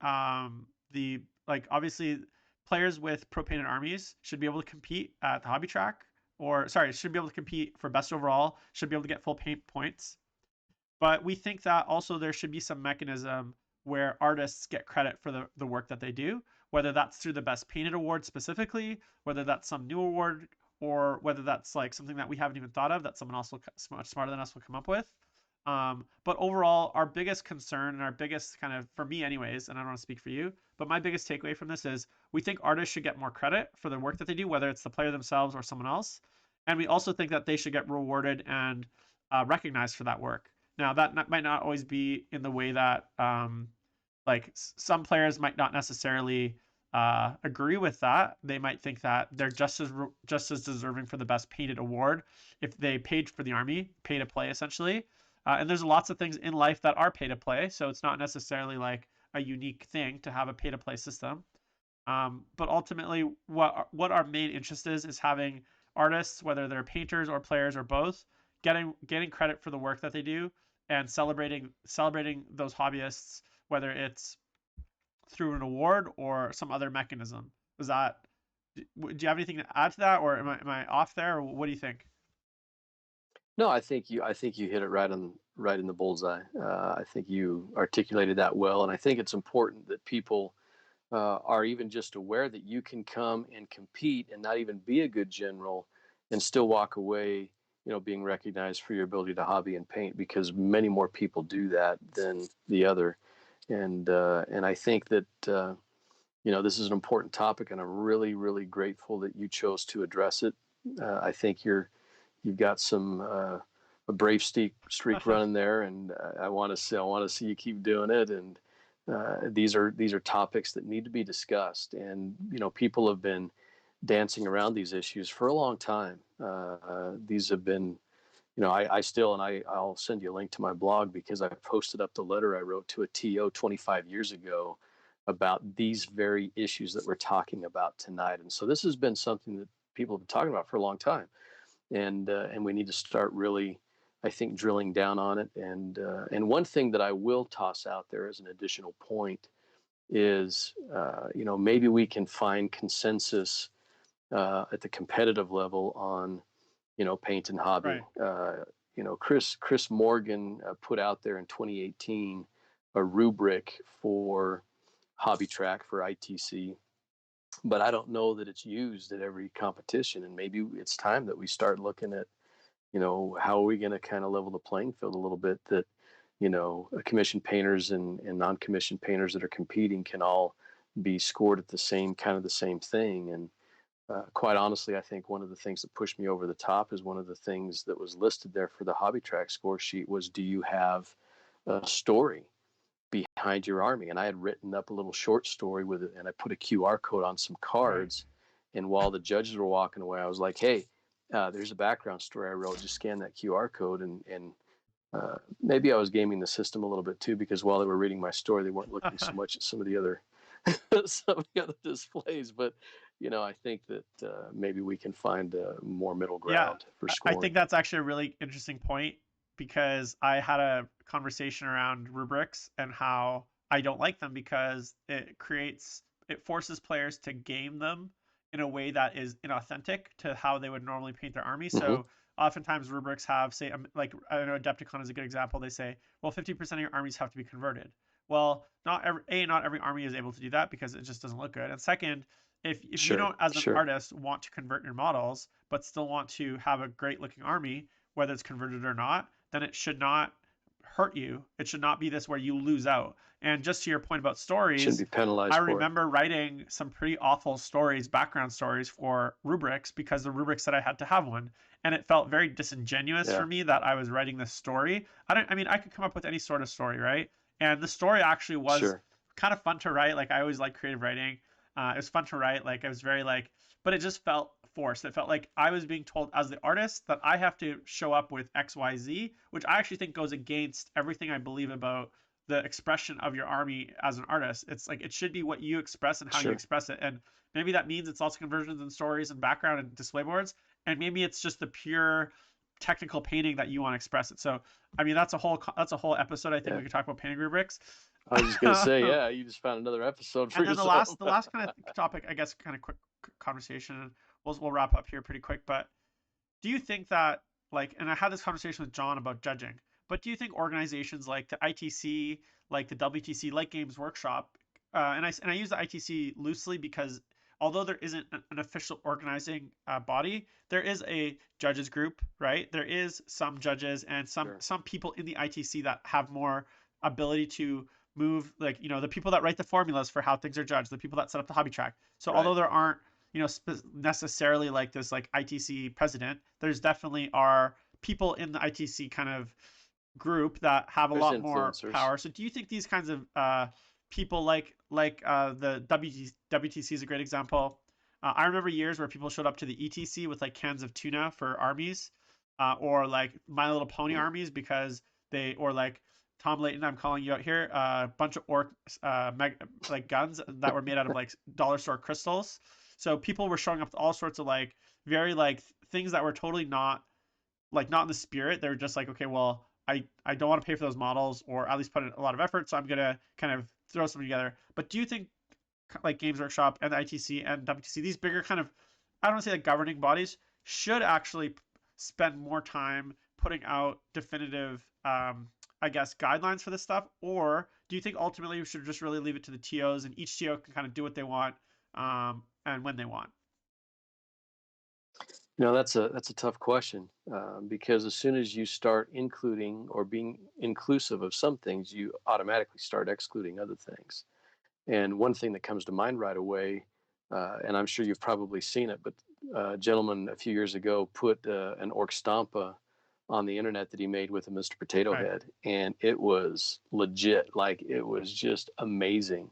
the like obviously players with pro painted armies should be able to compete at the hobby track, or sorry, should be able to compete for best overall, should be able to get full paint points. But we think that also there should be some mechanism where artists get credit for the work that they do, whether that's through the best painted award specifically, whether that's some new award, or whether that's like something that we haven't even thought of that someone else much smarter than us will come up with. But overall, our biggest concern and our biggest kind of, for me anyways, and I don't want to speak for you, but my biggest takeaway from this is we think artists should get more credit for the work that they do, whether it's the player themselves or someone else. And we also think that they should get rewarded and recognized for that work. Now, that might not always be in the way that like some players might not necessarily agree with that. They might think that they're just as deserving for the best painted award if they paid for the army, pay to play essentially. And there's lots of things in life that are pay to play, so it's not necessarily like a unique thing to have a pay to play system. But ultimately, what our main interest is having artists, whether they're painters or players or both, getting credit for the work that they do and celebrating those hobbyists, whether it's through an award or some other mechanism. Is that do you have anything to add to that, or am I off there, or what do you think? No, I think you hit it right in the bullseye. I think you articulated that well, and I think it's important that people are even just aware that you can come and compete and not even be a good general and still walk away, being recognized for your ability to hobby and paint, because many more people do that than the other. And I think that this is an important topic, and I'm really, really grateful that you chose to address it. I think you've got some a brave streak running there, and I want to see you keep doing it. And these are topics that need to be discussed, and people have been dancing around these issues for a long time. These have been, I still, and I'll send you a link to my blog, because I posted up the letter I wrote to a TO 25 years ago about these very issues that we're talking about tonight. And so this has been something that people have been talking about for a long time, and we need to start really, I think, drilling down on it. And one thing that I will toss out there as an additional point is, maybe we can find consensus at the competitive level on, paint and hobby. Right. Chris Morgan put out there in 2018 a rubric for hobby track for ITC, but I don't know that it's used at every competition. And maybe it's time that we start looking at, how are we going to kind of level the playing field a little bit, that, commissioned painters and non-commissioned painters that are competing can all be scored at the same thing. And quite honestly, I think one of the things that pushed me over the top is one of the things that was listed there for the hobby track score sheet was, do you have a story behind your army? And I had written up a little short story with it, and I put a QR code on some Right. cards. And while the judges were walking away, I was like, hey, there's a background story I wrote. Just scan that QR code. And maybe I was gaming the system a little bit too, because while they were reading my story, they weren't looking so much at some of the other displays. But I think that maybe we can find a more middle Yeah, ground for I think scoring. that's actually a really interesting point, because I had a conversation around rubrics and how I don't like them because it forces players to game them in a way that is inauthentic to how they would normally paint their army. Mm-hmm. So oftentimes rubrics have, say, like, I know Adepticon is a good example. They say, well, 50% of your armies have to be converted. Well, not every army is able to do that because it just doesn't look good. And second, if you Sure, don't, as an sure. artist, want to convert your models but still want to have a great looking army, whether it's converted or not, then it should not hurt you. It should not be this where you lose out. And just to your point about Shouldn't stories, be I penalized for it. remember writing some pretty awful stories, background stories for rubrics, because the rubric said I had to have one. And it felt very disingenuous for Yeah, me that I was writing this story. I mean, I could come up with any sort of story, right? And the story actually was sure. kind of fun to write. Like, I always like creative writing. It was fun to write. Like, I was very like, but it just felt forced. It felt like I was being told as the artist that I have to show up with XYZ, which I actually think goes against everything I believe about the expression of your army as an artist. It's like it should be what you express and how you Sure. express it. And maybe that means it's also conversions and stories and background and display boards. And maybe it's just the pure technical painting that you want to express it. So, I mean, that's a whole episode. I think Yeah. we could talk about painting rubrics. I was just gonna say, yeah, you just found another episode for And then yourself. the last kind of topic, I guess, kind of quick conversation, and we'll wrap up here pretty quick. But do you think that, like, and I had this conversation with John about judging, but do you think organizations like the ITC, like the WTC, like Games Workshop, and I use the ITC loosely because although there isn't an official organizing body, there is a judges group, right? There is some judges and Sure. some people in the ITC that have more ability to move, like, the people that write the formulas for how things are judged, the people that set up the hobby track. So Right. although there aren't necessarily like this like ITC president, there's definitely are people in the ITC kind of group that have a There's lot more influencers. power. So do you think these kinds of people the WTC is a great example. I remember years where people showed up to the ETC with like cans of tuna for armies, or like My Little Pony Mhm. armies because or like Tom Layton, I'm calling you out here, a bunch of orc like guns that were made out of like dollar store crystals. So people were showing up with all sorts of like very like things that were totally not in the spirit. They're just like, okay, well, I don't want to pay for those models or at least put in a lot of effort, so I'm gonna kind of throw something together. But do you think like Games Workshop and the ITC and WTC, these bigger kind of, I don't want to say like governing bodies, should actually spend more time putting out definitive, I guess, guidelines for this stuff? Or do you think ultimately we should just really leave it to the TOs and each TO can kind of do what they want, and when they want? That's a tough question, because as soon as you start including or being inclusive of some things, you automatically start excluding other things. And one thing that comes to mind right away, and I'm sure you've probably seen it, but a gentleman a few years ago put an orc stampa on the internet that he made with a Mr. Potato Right, Head, and it was legit. Like, it was just amazing.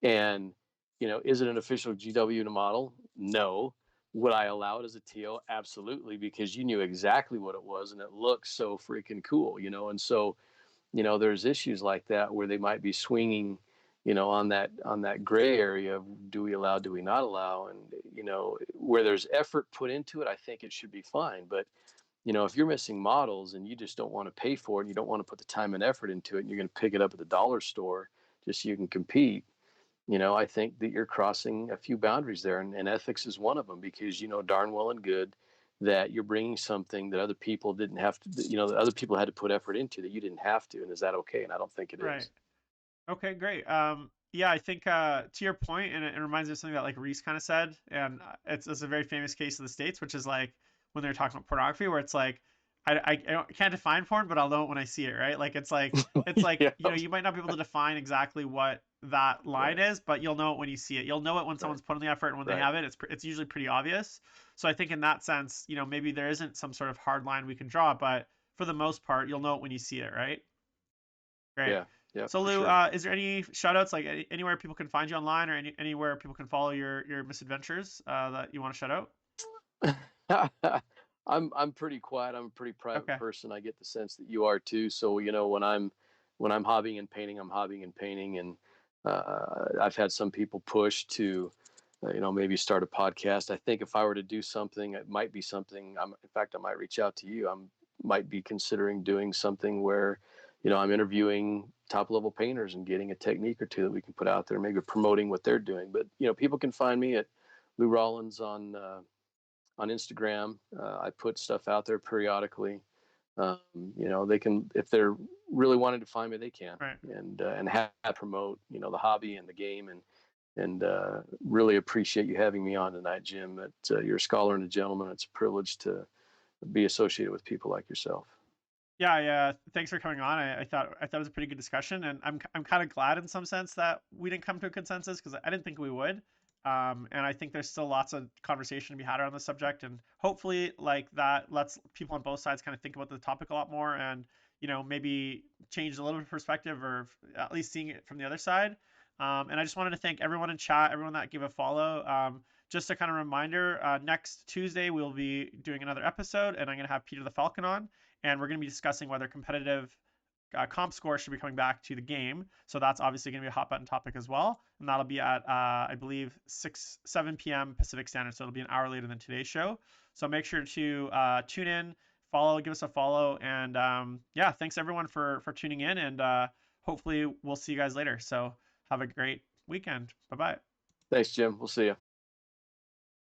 And, is it an official GW model? No. Would I allow it as a TO? Absolutely, because you knew exactly what it was and it looks so freaking cool, And so, there's issues like that where they might be swinging, on that gray area of do we allow, do we not allow, and where there's effort put into it, I think it should be fine. But if you're missing models and you just don't want to pay for it, and you don't want to put the time and effort into it, and you're going to pick it up at the dollar store just so you can compete, I think that you're crossing a few boundaries there, and ethics is one of them, because you know darn well and good that you're bringing something that other people didn't have to, that other people had to put effort into that you didn't have to, and is that okay? And I don't think it right. is. Okay, great. Yeah, I think to your point, and it reminds me of something that like Reese kind of said, and it's a very famous case of the states, which is like when they're talking about pornography, where it's like I can't define porn, but I'll know it when I see it, right? Like it's like Yeah. you might not be able to define exactly what that line Right. is, but you'll know it when you see it. You'll know it when Right. someone's put in the effort, and when they Right. have it, it's usually pretty obvious. So I think in that sense, maybe there isn't some sort of hard line we can draw, but for the most part, you'll know it when you see it, right? Great. Yeah. Yeah, So for Lou, sure. is there any shout outs, like anywhere people can find you online, or anywhere people can follow your misadventures that you want to shout out? I'm pretty quiet. I'm a pretty private Okay. person. I get the sense that you are too. So when I'm hobbying and painting, I'm hobbying and painting, and I've had some people push to, maybe start a podcast. I think if I were to do something, it might be something. In fact, I might reach out to you. Might be considering doing something where, I'm interviewing top level painters and getting a technique or two that we can put out there, maybe promoting what they're doing. But people can find me at Lou Rollins on Instagram. I put stuff out there periodically. Um, they can, if they're really wanting to find me, they can, Right. and have promote the hobby and the game, and really appreciate you having me on tonight, Jim. That you're a scholar and a gentleman. It's a privilege to be associated with people like yourself. Yeah, yeah. Thanks for coming on. I thought it was a pretty good discussion, and I'm kind of glad in some sense that we didn't come to a consensus because I didn't think we would. And I think there's still lots of conversation to be had around the subject, and hopefully, like that lets people on both sides kind of think about the topic a lot more, and maybe change a little bit of perspective, or at least seeing it from the other side. And I just wanted to thank everyone in chat, everyone that gave a follow. Just a kind of reminder, next Tuesday we'll be doing another episode, and I'm gonna have Peter the Falcon on, and we're going to be discussing whether competitive comp score should be coming back to the game. So that's obviously going to be a hot button topic as well, and that'll be at I believe 7 p.m. Pacific Standard. So it'll be an hour later than today's show. So make sure to tune in, follow, give us a follow, and yeah, thanks everyone for tuning in, and hopefully we'll see you guys later. So have a great weekend. Bye bye. Thanks, Jim. We'll see you.